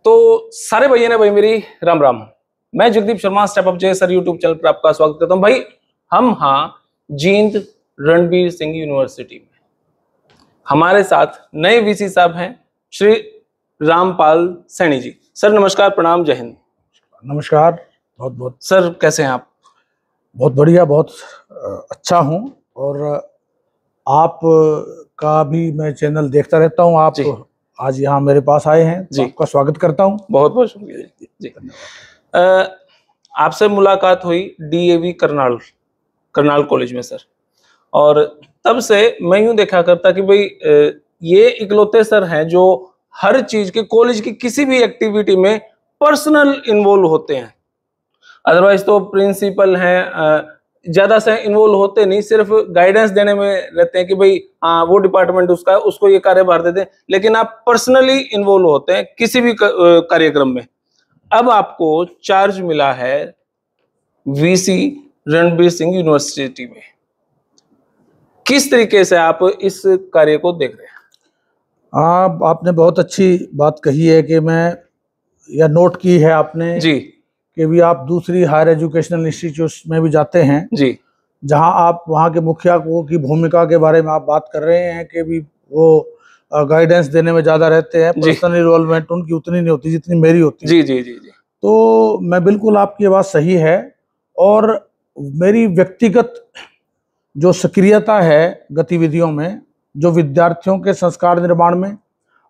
तो सारे भैया ने भाई मेरी राम राम। मैं जगदीप शर्मा स्टेप अप जे सर यूट्यूब चैनल पर आपका स्वागत करता हूं। भाई हम जींद रणबीर सिंह यूनिवर्सिटी में हमारे साथ नए वीसी साहब हैं श्री रामपाल सैनी जी। सर नमस्कार, प्रणाम, जय हिंद। नमस्कार, बहुत बहुत। सर कैसे हैं आप? बहुत बढ़िया, बहुत अच्छा हूं। और आप का भी मैं चैनल देखता रहता हूं। आप आज यहाँ मेरे पास आए हैं तो आपका स्वागत करता हूं। बहुत बहुत शुक्रिया जी। आपसे मुलाकात हुई डीएवी करनाल कॉलेज में सर, और तब से मैं यूं देखा करता कि भाई ये इकलौते सर हैं जो हर चीज के कॉलेज की किसी भी एक्टिविटी में पर्सनल इन्वॉल्व होते हैं। अदरवाइज तो प्रिंसिपल हैं, ज्यादा से इन्वॉल्व होते नहीं, सिर्फ गाइडेंस देने में रहते हैं कि भाई हाँ वो डिपार्टमेंट उसका है, उसको ये कार्यभार दे दें, लेकिन आप पर्सनली इन्वॉल्व होते हैं किसी भी कार्यक्रम में। अब आपको चार्ज मिला है वीसी रणबीर सिंह यूनिवर्सिटी में, किस तरीके से आप इस कार्य को देख रहे हैं? आपने बहुत अच्छी बात कही है कि मैं या नोट की है आपने जी कि भी आप दूसरी हायर एजुकेशनल इंस्टीट्यूट्स में भी जाते हैं जी, जहां आप वहां के मुखिया की भूमिका के बारे में आप बात कर रहे हैं कि भी वो गाइडेंस देने में ज़्यादा रहते हैं, पर्सनल इन्वॉल्वमेंट उनकी उतनी नहीं होती जितनी मेरी होती है। जी जी जी जी। तो मैं बिल्कुल, आपकी बात सही है। और मेरी व्यक्तिगत जो सक्रियता है गतिविधियों में, जो विद्यार्थियों के संस्कार निर्माण में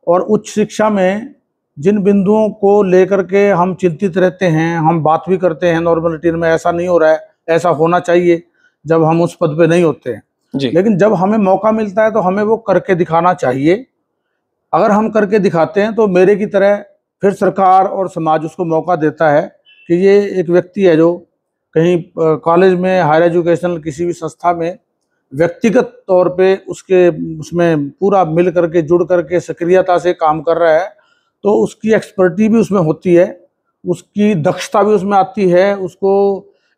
और उच्च शिक्षा में जिन बिंदुओं को लेकर के हम चिंतित रहते हैं, हम बात भी करते हैं नॉर्मल रूटीन में, ऐसा नहीं हो रहा है, ऐसा होना चाहिए जब हम उस पद पे नहीं होते हैं। लेकिन जब हमें मौका मिलता है तो हमें वो करके दिखाना चाहिए। अगर हम करके दिखाते हैं तो मेरे की तरह फिर सरकार और समाज उसको मौका देता है कि ये एक व्यक्ति है जो कहीं कॉलेज में, हायर एजुकेशनल किसी भी संस्था में व्यक्तिगत तौर पे उसमें पूरा मिल करके, जुड़ करके, सक्रियता से काम कर रहा है, तो उसकी एक्सपर्टी भी उसमें होती है, उसकी दक्षता भी उसमें आती है, उसको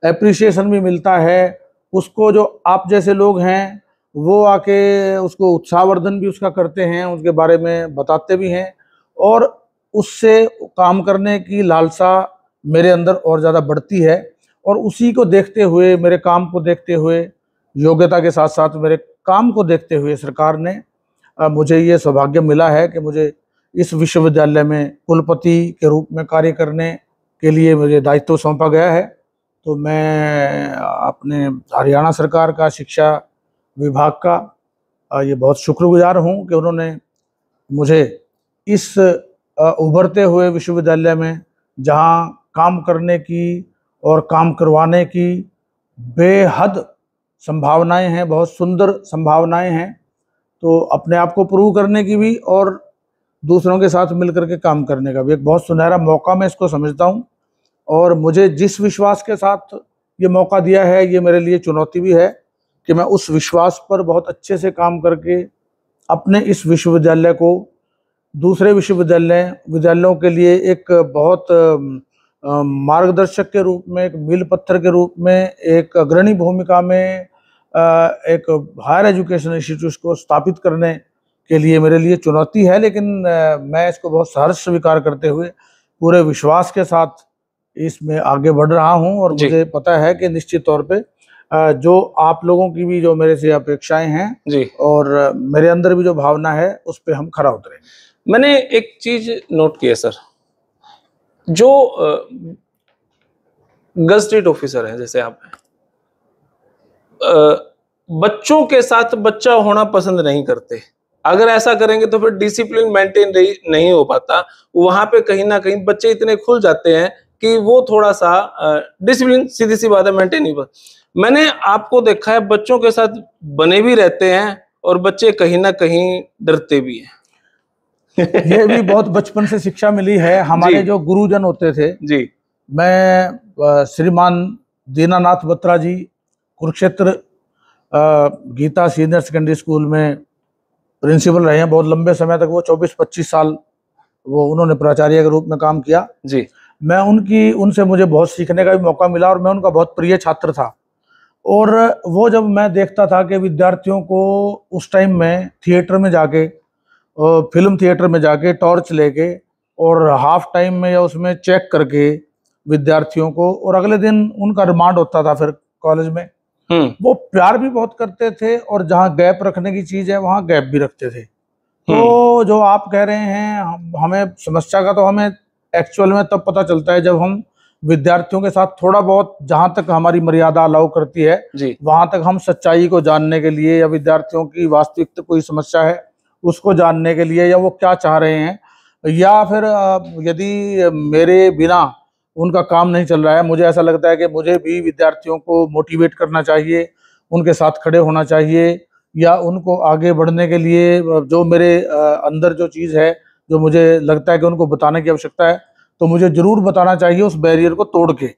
एप्रिसिएशन भी मिलता है, उसको जो आप जैसे लोग हैं वो आके उसको उत्साहवर्धन भी उसका करते हैं, उसके बारे में बताते भी हैं, और उससे काम करने की लालसा मेरे अंदर और ज़्यादा बढ़ती है। और उसी को देखते हुए, मेरे काम को देखते हुए, योग्यता के साथ साथ मेरे काम को देखते हुए सरकार ने मुझे ये सौभाग्य मिला है कि मुझे इस विश्वविद्यालय में कुलपति के रूप में कार्य करने के लिए मुझे दायित्व सौंपा गया है। तो मैं अपने हरियाणा सरकार का शिक्षा विभाग का ये बहुत शुक्रगुजार हूँ कि उन्होंने मुझे इस उभरते हुए विश्वविद्यालय में, जहाँ काम करने की और काम करवाने की बेहद संभावनाएं हैं, बहुत सुंदर संभावनाएं हैं, तो अपने आप को प्रूव करने की भी और दूसरों के साथ मिलकर के काम करने का भी एक बहुत सुनहरा मौका मैं इसको समझता हूँ। और मुझे जिस विश्वास के साथ ये मौका दिया है, ये मेरे लिए चुनौती भी है कि मैं उस विश्वास पर बहुत अच्छे से काम करके अपने इस विश्वविद्यालय को दूसरे विद्यालयों के लिए एक बहुत मार्गदर्शक के रूप में, एक मील पत्थर के रूप में, एक अग्रणी भूमिका में एक हायर एजुकेशन इंस्टीट्यूट को स्थापित करने के लिए मेरे लिए चुनौती है। लेकिन मैं इसको बहुत सहर्ष स्वीकार करते हुए पूरे विश्वास के साथ इसमें आगे बढ़ रहा हूं। और मुझे पता है कि निश्चित तौर पे जो आप लोगों की भी जो मेरे से अपेक्षाएं हैं और मेरे अंदर भी जो भावना है, उस पर हम खरा उतरेंगे। मैंने एक चीज नोट की है सर, जो गजटेड ऑफिसर है जैसे आप, बच्चों के साथ बच्चा होना पसंद नहीं करते। अगर ऐसा करेंगे तो फिर डिसिप्लिन मेंटेन नहीं हो पाता। वहां पे कहीं ना कहीं बच्चे इतने खुल जाते हैं कि वो थोड़ा सा डिसिप्लिन, सीधी सी बात है, मेंटेन नहीं होता। मैंने आपको देखा है बच्चों के साथ बने भी रहते हैं और बच्चे कहीं ना कहीं डरते भी हैं। ये भी बहुत बचपन से शिक्षा मिली है। हमारे जो गुरुजन होते थे जी, मैं श्रीमान Dinanath Batra ji Kurukshetra Gita senior secondary school में प्रिंसिपल रहे हैं बहुत लंबे समय तक। वो 24-25 साल वो उन्होंने प्राचार्य के रूप में काम किया जी। मैं उनसे मुझे बहुत सीखने का भी मौका मिला और मैं उनका बहुत प्रिय छात्र था। और वो जब मैं देखता था कि विद्यार्थियों को उस टाइम में थिएटर में जाके, फिल्म थिएटर में जाके टॉर्च लेके और हाफ टाइम में या उसमें चेक करके विद्यार्थियों को, और अगले दिन उनका रिमांड होता था फिर कॉलेज में। वो प्यार भी बहुत करते थे, और जहाँ गैप रखने की चीज है वहाँ गैप भी रखते थे। तो जो आप कह रहे हैं, हमें समस्या का तो हमें एक्चुअल में तब पता चलता है जब हम विद्यार्थियों के साथ थोड़ा बहुत, जहां तक हमारी मर्यादा अलाउ करती है वहां तक हम सच्चाई को जानने के लिए, या विद्यार्थियों की वास्तविक कोई समस्या है उसको जानने के लिए, या वो क्या चाह रहे हैं, या फिर यदि मेरे बिना उनका काम नहीं चल रहा है, मुझे ऐसा लगता है कि मुझे भी विद्यार्थियों को मोटिवेट करना चाहिए, उनके साथ खड़े होना चाहिए, या उनको आगे बढ़ने के लिए जो मेरे अंदर जो चीज़ है, जो मुझे लगता है कि उनको बताने की आवश्यकता है, तो मुझे जरूर बताना चाहिए उस बैरियर को तोड़ के।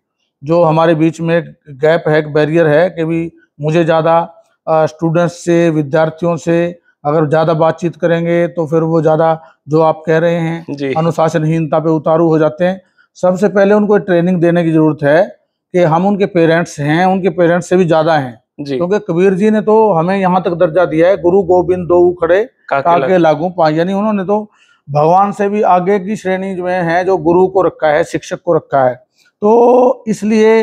जो हमारे बीच में गैप है, एक बैरियर है कि भी मुझे ज़्यादा स्टूडेंट्स से, विद्यार्थियों से अगर ज़्यादा बातचीत करेंगे तो फिर वो ज़्यादा, जो आप कह रहे हैं, अनुशासनहीनता पे उतारू हो जाते हैं। सबसे पहले उनको ट्रेनिंग देने की जरूरत है कि हम उनके पेरेंट्स हैं, उनके पेरेंट्स से भी ज़्यादा हैं, क्योंकि कबीर जी ने तो हमें यहाँ तक दर्जा दिया है, गुरु गोविंद दो खड़े काके लागू पाए, यानी उन्होंने तो भगवान से भी आगे की श्रेणी में है, जो गुरु को रखा है, शिक्षक को रखा है। तो इसलिए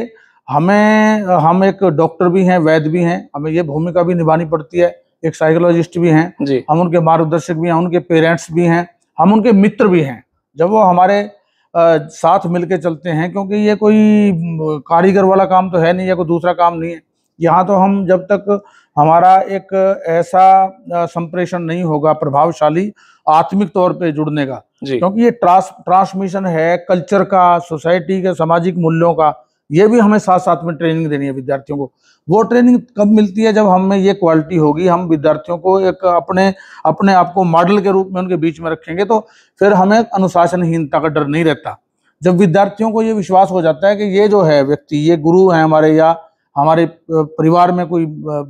हम एक डॉक्टर भी हैं, वैद्य भी हैं, हमें ये भूमिका भी निभानी पड़ती है, एक साइकोलॉजिस्ट भी हैं, हम उनके मार्गदर्शक भी हैं, उनके पेरेंट्स भी हैं, हम उनके मित्र भी हैं, जब वो हमारे साथ मिलके चलते हैं, क्योंकि ये कोई कारीगर वाला काम तो है नहीं, या कोई दूसरा काम नहीं है। यहाँ तो हम जब तक हमारा एक ऐसा संप्रेषण नहीं होगा प्रभावशाली आत्मिक तौर पे जुड़ने का, क्योंकि ये ट्रांसमिशन है कल्चर का, सोसाइटी के सामाजिक मूल्यों का, ये भी हमें साथ साथ में ट्रेनिंग देनी है विद्यार्थियों को। वो ट्रेनिंग कब मिलती है? जब हम में ये क्वालिटी होगी, हम विद्यार्थियों को एक अपने आप को मॉडल के रूप में उनके बीच में रखेंगे, तो फिर हमें अनुशासनहीनता का डर नहीं रहता। जब विद्यार्थियों को ये विश्वास हो जाता है कि ये जो है व्यक्ति, ये गुरु है हमारे, या हमारे परिवार में कोई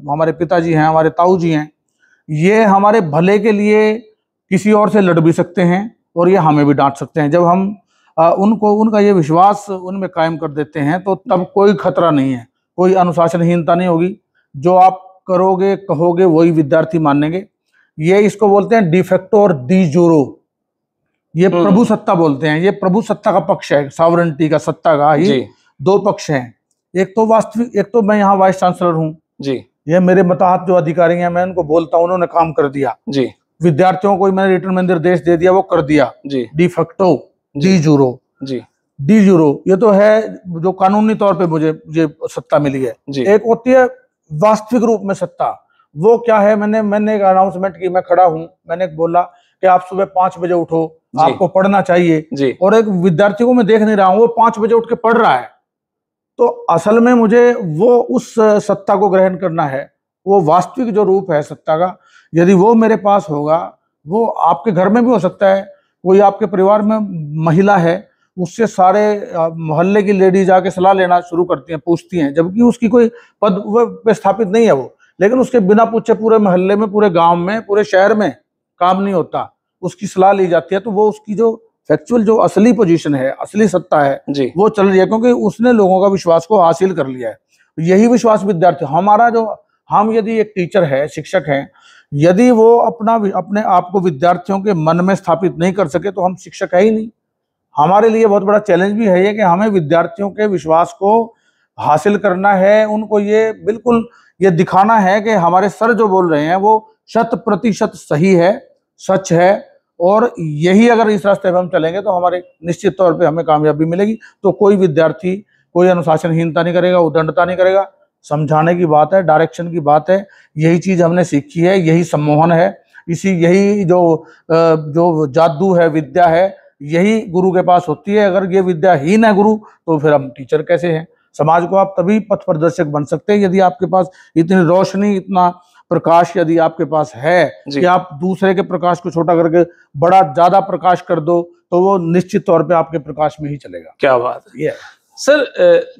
हमारे पिताजी हैं, हमारे ताऊ जी हैं, ये हमारे भले के लिए किसी और से लड़ भी सकते हैं और ये हमें भी डांट सकते हैं, जब हम उनका ये विश्वास उनमें कायम कर देते हैं, तो तब कोई खतरा नहीं है, कोई अनुशासनहीनता नहीं होगी। जो आप करोगे कहोगे वही विद्यार्थी मानेंगे। ये इसको बोलते हैं डिफेक्टो और डी जूरो, ये प्रभु सत्ता बोलते हैं। ये प्रभु सत्ता का पक्ष है, सॉवरेंटी का, सत्ता का ही दो पक्ष हैं। एक तो वास्तविक, एक तो मैं यहाँ वाइस चांसलर हूँ जी, ये मेरे मताहत जो अधिकारी हैं, मैं उनको बोलता हूँ, उन्होंने काम कर दिया जी, विद्यार्थियों को मैंने रिटर्न में निर्देश दे दिया, वो कर दिया जी, डिफेक्टो डी जूरो जी, डी जूरो ये तो है जो कानूनी तौर पे मुझे ये सत्ता मिली है जी। एक होती है वास्तविक रूप में सत्ता, वो क्या है? मैंने एक अनाउंसमेंट की, मैं खड़ा हूँ, मैंने बोला कि आप सुबह 5 बजे उठो, आपको पढ़ना चाहिए जी। और एक विद्यार्थी को मैं देख नहीं रहा हूँ, वो 5 बजे उठ के पढ़ रहा है, तो असल में मुझे वो उस सत्ता को ग्रहण करना है, वो वास्तविक जो रूप है सत्ता का, यदि वो मेरे पास होगा, वो आपके घर में भी हो सकता है, कोई आपके परिवार में महिला है, उससे सारे मोहल्ले की लेडीज आके सलाह लेना शुरू करती हैं, पूछती हैं, जबकि उसकी कोई पद पे स्थापित नहीं है वो, लेकिन उसके बिना पूछे पूरे मोहल्ले में, पूरे गांव में, पूरे शहर में काम नहीं होता, उसकी सलाह ली जाती है, तो वो उसकी जो फैक्चुअल जो असली पोजीशन है, असली सत्ता है जी, वो चल रही है, क्योंकि उसने लोगों का विश्वास को हासिल कर लिया है। यही विश्वास विद्यार्थी हमारा, जो हम यदि एक टीचर है, शिक्षक हैं, यदि वो अपने आप को विद्यार्थियों के मन में स्थापित नहीं कर सके, तो हम शिक्षक है ही नहीं। हमारे लिए बहुत बड़ा चैलेंज भी है ये कि हमें विद्यार्थियों के विश्वास को हासिल करना है, उनको ये बिल्कुल ये दिखाना है कि हमारे सर जो बोल रहे हैं वो 100% सही है, सच है, और यही अगर इस रास्ते पे हम चलेंगे तो हमारे निश्चित तौर पे हमें कामयाबी मिलेगी। तो कोई विद्यार्थी कोई अनुशासनहीनता नहीं करेगा, उद्दंडता नहीं करेगा। समझाने की बात है, डायरेक्शन की बात है, यही चीज हमने सीखी है, यही सम्मोहन है, यही जो जादू है, विद्या है, यही गुरु के पास होती है। अगर ये विद्याहीन है गुरु, तो फिर हम टीचर कैसे हैं? समाज को आप तभी पथ प्रदर्शक बन सकते हैं यदि आपके पास इतनी रोशनी, इतना प्रकाश यदि आपके पास है कि आप दूसरे के प्रकाश को छोटा करके बड़ा ज्यादा प्रकाश कर दो, तो वो निश्चित तौर पे आपके प्रकाश में ही चलेगा। क्या बात है सर।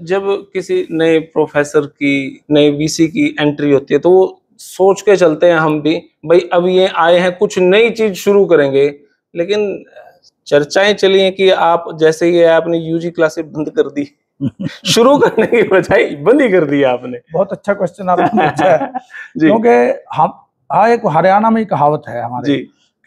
जब किसी नए प्रोफेसर की, नए वीसी की एंट्री होती है, तो वो सोच के चलते हैं हम भी, भाई अब ये आए हैं, कुछ नई चीज शुरू करेंगे, लेकिन चर्चाएं चली हैं कि आप जैसे ही आपने यूजी क्लासेस बंद कर दी शुरू करने की बजाय बंद ही कर दिया आपने। बहुत अच्छा क्वेश्चन आपने पूछा है क्योंकि हम एक हरियाणा में ही कहावत है हमारे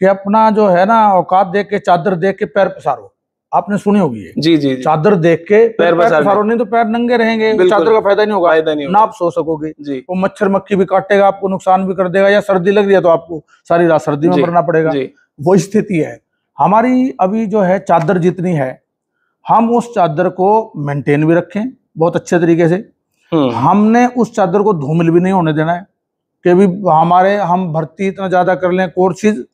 कि अपना जो है ना औकात देख के चादर देख के पैर पसारो, आपने सुनी होगी ये। जी जी जी। चादर देख के पैर पसारो, नहीं तो पैर नंगे रहेंगे, चादर का फायदा नहीं होगा, ना आप सो सकोगे। वो मच्छर मक्खी भी काटेगा, आपको नुकसान भी कर देगा, या सर्दी लग रही है तो आपको सारी रात सर्दी में मरना पड़ेगा। वो स्थिति है हमारी अभी जो है। चादर जितनी है हम उस चादर को मेंटेन भी रखें बहुत अच्छे तरीके से। हमने उस चादर को धूमिल भी नहीं होने देना है कि भी हम भर्ती इतना ज्यादा कर लें कोर्सेज।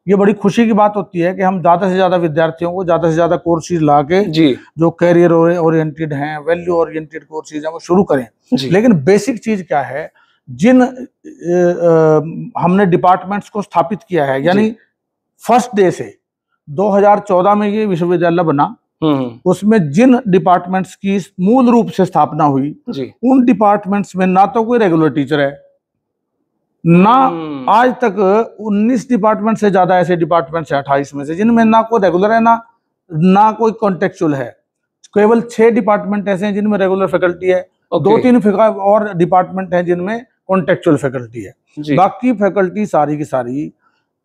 ये बड़ी खुशी की बात होती है कि हम ज्यादा से ज्यादा विद्यार्थियों को ज्यादा से ज्यादा कोर्सेज ला के जो कैरियर ओरिएंटेड हैं, वैल्यू ओरिएंटेड कोर्सेज हैं वो शुरू करें। लेकिन बेसिक चीज क्या है, जिन हमने डिपार्टमेंट्स को स्थापित किया है, यानी फर्स्ट डे से 2014 में ये विश्वविद्यालय बना, उसमें जिन डिपार्टमेंट्स की मूल रूप से स्थापना हुई उन डिपार्टमेंट्स में ना तो कोई रेगुलर टीचर है, ना आज तक 19 डिपार्टमेंट से ज्यादा ऐसे डिपार्टमेंट्स है 28 में से जिनमें ना कोई रेगुलर है ना कोई कॉन्टेक्चुअल है। केवल 6 डिपार्टमेंट ऐसे हैं जिनमें रेगुलर फैकल्टी है, 2-3 और डिपार्टमेंट हैं जिनमें कॉन्टेक्चुअल फैकल्टी है। बाकी फैकल्टी सारी की सारी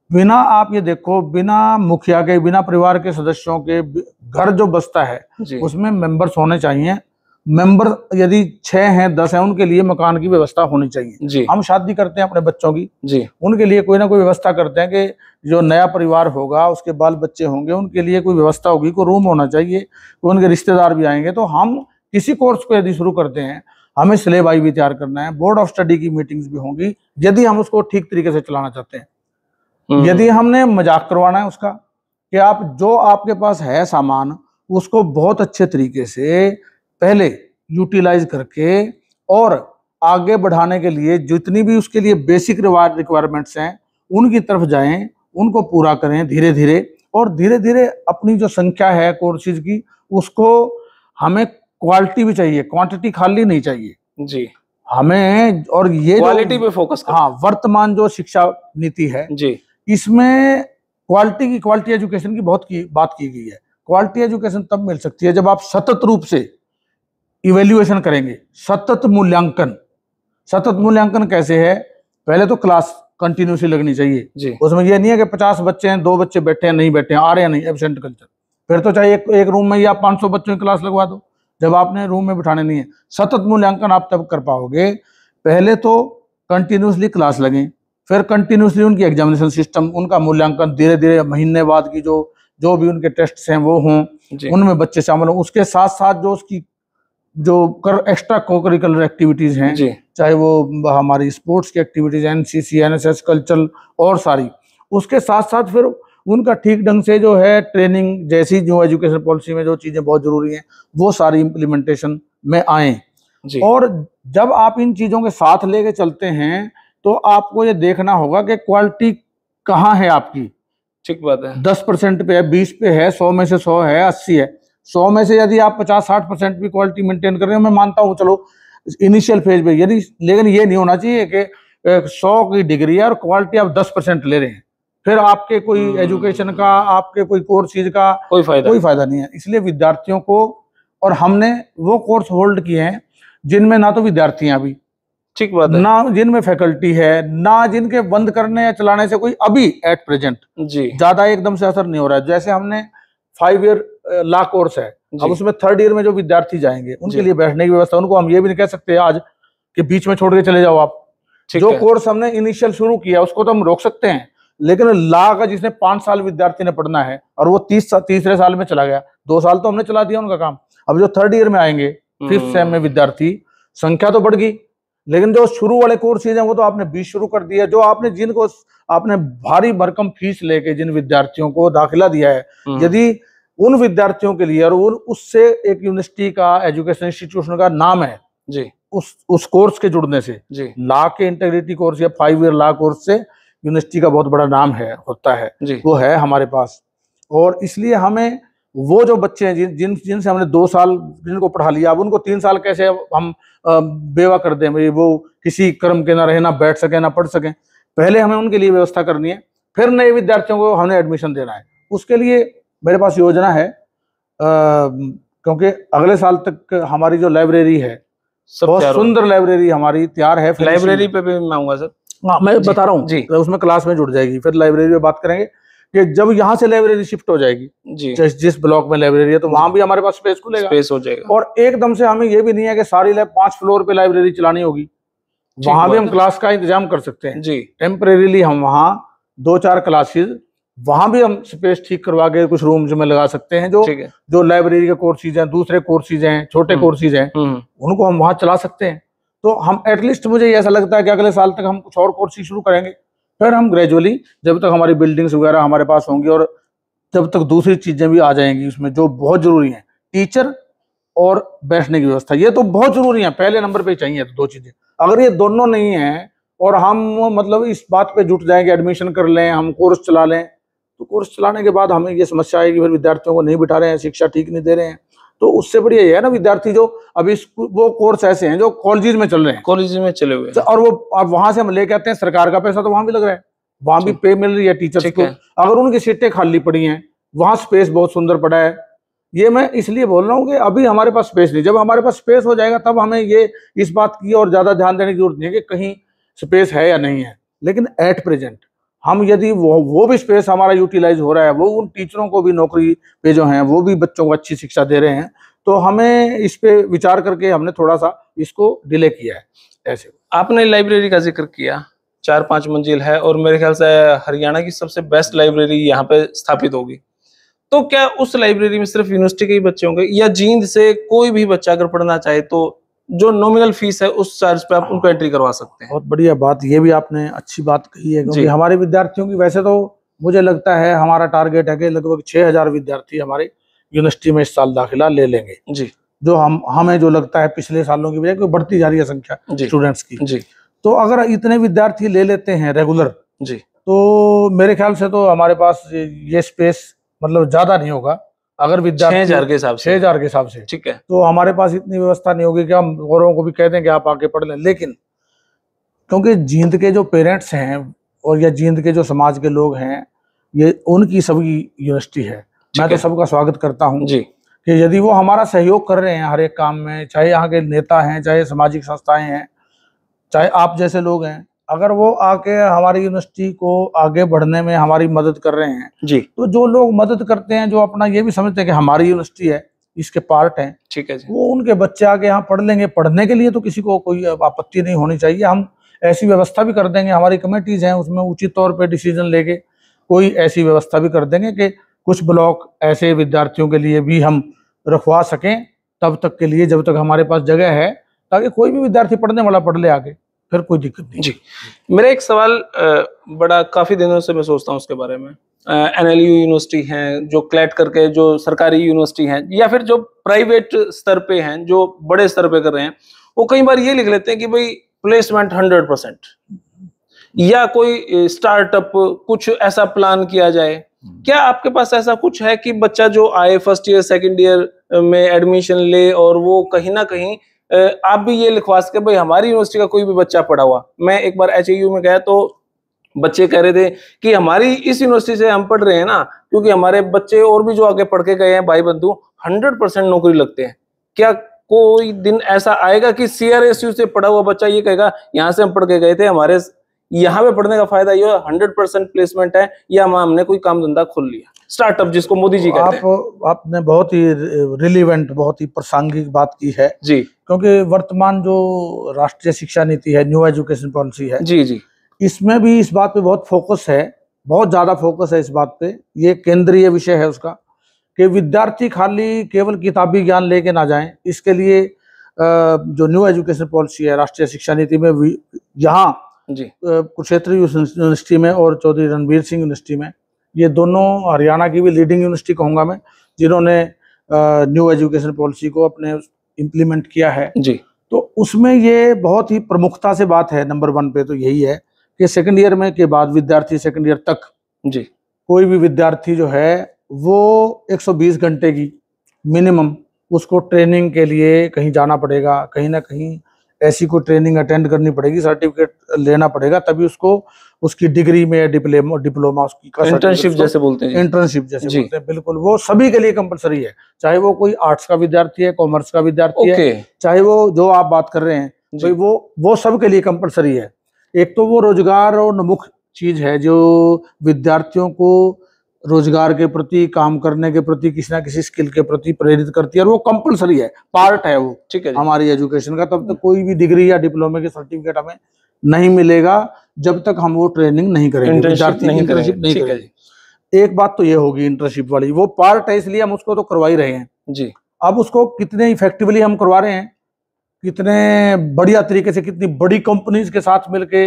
बिना, आप ये देखो, बिना मुखिया के, बिना परिवार के सदस्यों के घर जो बसता है उसमें मेंबर्स होने चाहिए। मेंबर यदि 6 हैं 10 हैं उनके लिए मकान की व्यवस्था होनी चाहिए। हम शादी करते हैं अपने बच्चों की, उनके लिए कोई ना कोई व्यवस्था करते हैं कि जो नया परिवार होगा उसके बाल बच्चे होंगे उनके लिए कोई व्यवस्था होगी, कोई रूम होना चाहिए, कोई उनके रिश्तेदार भी आएंगे। तो हम किसी कोर्स को यदि शुरू करते हैं हमें सिलेबस भी तैयार करना है, बोर्ड ऑफ स्टडी की मीटिंग्स भी होंगी यदि हम उसको ठीक तरीके से चलाना चाहते हैं। यदि हमने मजाक करवाना है उसका कि आप जो आपके पास है सामान उसको बहुत अच्छे तरीके से पहले यूटिलाइज करके और आगे बढ़ाने के लिए जितनी भी उसके लिए बेसिक रिक्वायरमेंट्स हैं उनकी तरफ जाएं, उनको पूरा करें धीरे धीरे। और धीरे धीरे अपनी जो संख्या है कोर्सेज की उसको, हमें क्वालिटी भी चाहिए, क्वांटिटी खाली नहीं चाहिए हमें। और ये क्वालिटी पे फोकस करें। हाँ, वर्तमान जो शिक्षा नीति है इसमें क्वालिटी एजुकेशन की बात की गई है। क्वालिटी एजुकेशन तब मिल सकती है जब आप सतत रूप से इवैल्यूएशन करेंगे। सतत मूल्यांकन कैसे है? पहले तो क्लास कंटिन्यूसली लगनी चाहिए, उसमें यह नहीं है कि 50 बच्चे हैं 2 बच्चे बैठे हैं नहीं बैठे हैं, आ रहे हैं नहीं, एब्सेंट कल्चर। फिर तो चाहे एक रूम में ही आप 500 बच्चों की क्लास लगवा दो जब आपने रूम में बिठाने नहीं है। सतत मूल्यांकन आप तब कर पाओगे, पहले तो कंटिन्यूसली क्लास लगें, फिर कंटिन्यूसली उनकी एग्जामिनेशन सिस्टम, उनका मूल्यांकन धीरे धीरे महीने बाद की जो भी उनके टेस्ट हैं वो हों, उनमें बच्चे शामिल हों। उसके साथ साथ जो उसकी एक्स्ट्रा कोकरिकुलर एक्टिविटीज हैं, चाहे वो हमारी स्पोर्ट्स की एक्टिविटीज, एनसीसी, एनएसएस, कल्चरल और सारी, उसके साथ साथ फिर उनका ठीक ढंग से जो है ट्रेनिंग जैसी जो एजुकेशन पॉलिसी में जो चीजें बहुत जरूरी हैं वो सारी इम्प्लीमेंटेशन में आए। और जब आप इन चीजों के साथ लेके चलते हैं तो आपको ये देखना होगा कि क्वालिटी कहाँ है आपकी। ठीक बात है। 10% पे है, 20 पे है, 100 में से 100 है, 80 है। 100 में से यदि आप 50-60% भी क्वालिटी मेंटेन कर रहे हो, मैं मानता हूँ चलो इनिशियल फेज पे, यदि, लेकिन ये नहीं होना चाहिए कि 100 की डिग्री है और क्वालिटी आप 10% ले रहे हैं, फिर आपके कोई एजुकेशन का, आपके कोई कोर्सेज का कोई फायदा नहीं है। इसलिए विद्यार्थियों को, और हमने वो कोर्स होल्ड किए हैं जिनमें ना तो विद्यार्थी हैं अभी, ठीक बात है, ना जिनमें फैकल्टी है, ना जिनके बंद करने या चलाने से कोई अभी एट प्रेजेंट ज्यादा एकदम से असर नहीं हो रहा है। जैसे हमने 5 ईयर लॉ कोर्स है, अब उसमें 3rd ईयर में जो विद्यार्थी जाएंगे उनके लिए बैठने की व्यवस्था, उनको हम ये भी नहीं कह सकते आज कि बीच में छोड़ के चले जाओ आप। जो कोर्स हमने इनिशियल शुरू किया उसको तो हम रोक सकते हैं, लेकिन लॉ का जिसने 5 साल विद्यार्थी ने पढ़ना है और वो 30रे साल में चला गया, 2 साल तो हमने चला दिया उनका काम। अब जो 3rd ईयर में आएंगे, 5th सेम में विद्यार्थी, संख्या तो बढ़ गई, लेकिन जो शुरू वाले कोर्सेज हैं वो तो आपने 20 शुरू कर दिया। जो आपने भारी भरकम फीस लेके जिन विद्यार्थियों को दाखिला दिया है, यदि उन विद्यार्थियों के लिए और उससे एक यूनिवर्सिटी का, एजुकेशन इंस्टीट्यूशन का नाम है उस कोर्स के जुड़ने से, लॉ के इंटीग्रिटी कोर्स या 5 ईयर लॉ कोर्स से यूनिवर्सिटी का बहुत बड़ा नाम होता है, वो है हमारे पास। और इसलिए हमें वो जो बच्चे हैं जिनसे हमने 2 साल जिनको पढ़ा लिया, अब उनको 3 साल कैसे हम बेवा कर दें, भाई वो किसी क्रम के ना रहे, ना बैठ सके, ना पढ़ सकें। पहले हमें उनके लिए व्यवस्था करनी है, फिर नए विद्यार्थियों को हमें एडमिशन देना है। उसके लिए मेरे पास योजना है, क्योंकि अगले साल तक हमारी जो लाइब्रेरी है, बहुत सुंदर लाइब्रेरी हमारी तैयार है। लाइब्रेरी पे भी मैं आऊंगा सर। हाँ, मैं बता रहा हूँ, उसमें क्लास में जुड़ जाएगी, फिर लाइब्रेरी में बात करेंगे। कि जब यहाँ से लाइब्रेरी शिफ्ट हो जाएगी जी, जिस ब्लॉक में लाइब्रेरी है, तो वहां भी हमारे पास स्पेस खुलेगा, स्पेस हो जाएगा। और एकदम से हमें ये भी नहीं है कि सारी 5 फ्लोर पे लाइब्रेरी चलानी होगी, वहां भी हम क्लास का इंतजाम कर सकते हैं जी। टेम्परेरीली। हम वहाँ 2-4 क्लासेस वहां भी हम स्पेस ठीक करवा के कुछ रूम्स में लगा सकते हैं, जो लाइब्रेरी के कोर्सेज हैं, दूसरे कोर्सेज हैं, छोटे कोर्सेज हैं, उनको हम वहां चला सकते हैं। तो हम एटलीस्ट, मुझे ऐसा लगता है कि अगले साल तक हम कुछ और कोर्सेज शुरू करेंगे, फिर हम ग्रेजुअली, जब तक हमारी बिल्डिंग्स वगैरह हमारे पास होंगी और जब तक दूसरी चीजें भी आ जाएंगी उसमें जो बहुत जरूरी है, टीचर और बैठने की व्यवस्था, ये तो बहुत जरूरी है, पहले नंबर पे चाहिए। तो 2 चीजें अगर ये दोनों नहीं है और हम मतलब इस बात पे जुट जाएंगे, एडमिशन कर लें, हम कोर्स चला लें, तो कोर्स चलाने के बाद हमें ये समस्या आएगी फिर विद्यार्थियों को नहीं बिठा रहे हैं, शिक्षा ठीक नहीं दे रहे हैं। तो उससे बढ़िया ये है ना, विद्यार्थी जो अभी वो कोर्स ऐसे हैं जो कॉलेज में चल रहे हैं, कॉलेज में चले हुए हैं, और वो अब वहां से हम लेके आते हैं, सरकार का पैसा तो वहां भी लग रहा है, वहां भी पे मिल रही है टीचर्स को। अगर उनकी सीटें खाली पड़ी हैं, वहां स्पेस बहुत सुंदर पड़ा है, ये मैं इसलिए बोल रहा हूँ कि अभी हमारे पास स्पेस नहीं, जब हमारे पास स्पेस हो जाएगा तब हमें ये इस बात की और ज्यादा ध्यान देने की जरूरत नहीं है कि कहीं स्पेस है या नहीं है। लेकिन एट प्रेजेंट हम यदि वो भी स्पेस हमारा यूटिलाइज हो रहा है, वो उन टीचरों को भी नौकरी पे जो हैं वो भी बच्चों को अच्छी शिक्षा दे रहे हैं, तो हमें इस पे विचार करके हमने थोड़ा सा इसको डिले किया है। ऐसे आपने लाइब्रेरी का जिक्र किया, 4-5 मंजिल है और मेरे ख्याल से हरियाणा की सबसे बेस्ट लाइब्रेरी यहाँ पे स्थापित होगी। तो क्या उस लाइब्रेरी में सिर्फ यूनिवर्सिटी के ही बच्चे होंगे, या जींद से कोई भी बच्चा अगर पढ़ना चाहे तो जो नॉमिनल फीस है उस चार्ज पे आप उनको एंट्री करवा सकते हैं? बहुत बढ़िया बात, ये भी आपने अच्छी बात कही है, क्योंकि हमारे विद्यार्थियों की, वैसे तो मुझे लगता है हमारा टारगेट है कि लगभग 6000 विद्यार्थी हमारे यूनिवर्सिटी में इस साल दाखिला ले लेंगे जी। जो हमें जो लगता है पिछले सालों की बजाय बढ़ती जा रही है संख्या स्टूडेंट्स की जी। तो अगर इतने विद्यार्थी ले लेते हैं रेगुलर जी, तो मेरे ख्याल से तो हमारे पास ये स्पेस मतलब ज्यादा नहीं होगा। अगर विद्यार्थी 6000 के हिसाब से, 6000 के हिसाब से, ठीक है, तो हमारे पास इतनी व्यवस्था नहीं होगी कि हम औरों को भी कह दें कि आप आके पढ़ लें। लेकिन क्योंकि जींद के जो पेरेंट्स हैं और या जींद के जो समाज के लोग हैं, ये उनकी सभी यूनिवर्सिटी है, मैं तो सबका स्वागत करता हूँ जी, कि यदि वो हमारा सहयोग कर रहे हैं हर एक काम में, चाहे यहाँ के नेता हैं, चाहे सामाजिक संस्थाएं हैं, चाहे आप जैसे लोग हैं, अगर वो आके हमारी यूनिवर्सिटी को आगे बढ़ने में हमारी मदद कर रहे हैं जी, तो जो लोग मदद करते हैं, जो अपना ये भी समझते हैं कि हमारी यूनिवर्सिटी है, इसके पार्ट हैं, ठीक है जी, वो उनके बच्चे आके यहाँ पढ़ लेंगे। पढ़ने के लिए तो किसी को कोई आपत्ति नहीं होनी चाहिए, हम ऐसी व्यवस्था भी कर देंगे, हमारी कमेटीज हैं उसमें उचित तौर पर डिसीजन लेके कोई ऐसी व्यवस्था भी कर देंगे कि कुछ ब्लॉक ऐसे विद्यार्थियों के लिए भी हम रखवा सकें तब तक के लिए, जब तक हमारे पास जगह है, ताकि कोई भी विद्यार्थी पढ़ने वाला पढ़ ले आगे, फिर कोई दिक्कत नहीं। जी, मेरा एक सवाल बड़ा काफी दिनों से मैं सोचता हूँ उसके बारे में। एनएलयू यूनिवर्सिटी हैं जो क्लैट करके जो सरकारी यूनिवर्सिटी हैं, या फिर जो प्राइवेट स्तर पे हैं जो बड़े स्तर पे कर रहे हैं, वो कई बार ये लिख लेते हैं कि भाई प्लेसमेंट 100%, या कोई स्टार्टअप कुछ ऐसा प्लान किया जाए। क्या आपके पास ऐसा कुछ है कि बच्चा जो आए फर्स्ट ईयर सेकंड ईयर में एडमिशन ले और वो कहीं ना कहीं आप भी ये लिखवा सके भाई हमारी यूनिवर्सिटी का कोई भी बच्चा पढ़ा हुआ। मैं एक बार एचयू में गया तो बच्चे कह रहे थे कि हमारी इस यूनिवर्सिटी से हम पढ़ रहे हैं ना, क्योंकि हमारे बच्चे और भी जो आगे पढ़ के गए हैं भाई बंधु 100% नौकरी लगते हैं। क्या कोई दिन ऐसा आएगा कि सीआरएसयू से पढ़ा हुआ बच्चा ये कहेगा यहाँ से हम पढ़ के गए थे, हमारे यहाँ पे पढ़ने का फायदा ये 100% प्लेसमेंट है, या हमने कोई काम धंधा खोल लिया, स्टार्टअप जिसको मोदी जी कहते हैं? आपने बहुत ही रिलीवेंट, बहुत ही प्रासंगिक बात की है जी, क्योंकि वर्तमान जो राष्ट्रीय शिक्षा नीति है, न्यू एजुकेशन पॉलिसी है, जी जी, इसमें भी इस बात पे बहुत फोकस है, बहुत ज्यादा फोकस है इस बात पे। ये केंद्रीय विषय है उसका कि विद्यार्थी खाली केवल किताबी ज्ञान लेके ना जाएं। इसके लिए जो न्यू एजुकेशन पॉलिसी है राष्ट्रीय शिक्षा नीति में, यहाँ कुरुक्षेत्र यूनिवर्सिटी में और चौधरी रणबीर सिंह यूनिवर्सिटी में, ये दोनों हरियाणा की भी लीडिंग यूनिवर्सिटी कहूँगा मैं, जिन्होंने न्यू एजुकेशन पॉलिसी को अपने इम्प्लीमेंट किया है जी। तो उसमें ये बहुत ही प्रमुखता से बात है, नंबर 1 पे तो यही है कि सेकंड ईयर में के बाद विद्यार्थी सेकंड ईयर तक जी कोई भी विद्यार्थी जो है वो 120 घंटे की मिनिमम उसको ट्रेनिंग के लिए कहीं जाना पड़ेगा, कहीं ना कहीं ऐसी कोई ट्रेनिंग अटेंड करनी पड़ेगी, सर्टिफिकेट लेना पड़ेगा, तभी उसको उसकी डिग्री में डिप्लोमा उसकी इंटर्नशिप जैसे बोलते हैं, इंटर्नशिप जैसे बोलते हैं, बिल्कुल वो सभी के लिए कंपलसरी है, चाहे वो कोई आर्ट्स का विद्यार्थी है, कॉमर्स का विद्यार्थी है, चाहे वो जो आप बात कर रहे हैं भाई वो सब के लिए कंपलसरी है। एक तो वो रोजगार और मुख्य चीज है जो विद्यार्थियों को रोजगार के प्रति, काम करने के प्रति, किसी ना किसी स्किल के प्रति प्रेरित करती है, और वो कंपलसरी है, पार्ट है वो, ठीक है जी। हमारी एजुकेशन का। तब तक कोई भी डिग्री या डिप्लोमे के सर्टिफिकेट हमें नहीं मिलेगा जब तक हम वो ट्रेनिंग नहीं करेंगे, इंटर्नशिप नहीं करेंगे। ठीक है जी। एक बात तो ये होगी इंटर्नशिप वाली, वो पार्ट है इसलिए हम उसको तो करवा ही रहे हैं जी। अब उसको कितने इफेक्टिवली हम करवा रहे हैं, कितने बढ़िया तरीके से, कितनी बड़ी कंपनीज के साथ मिलके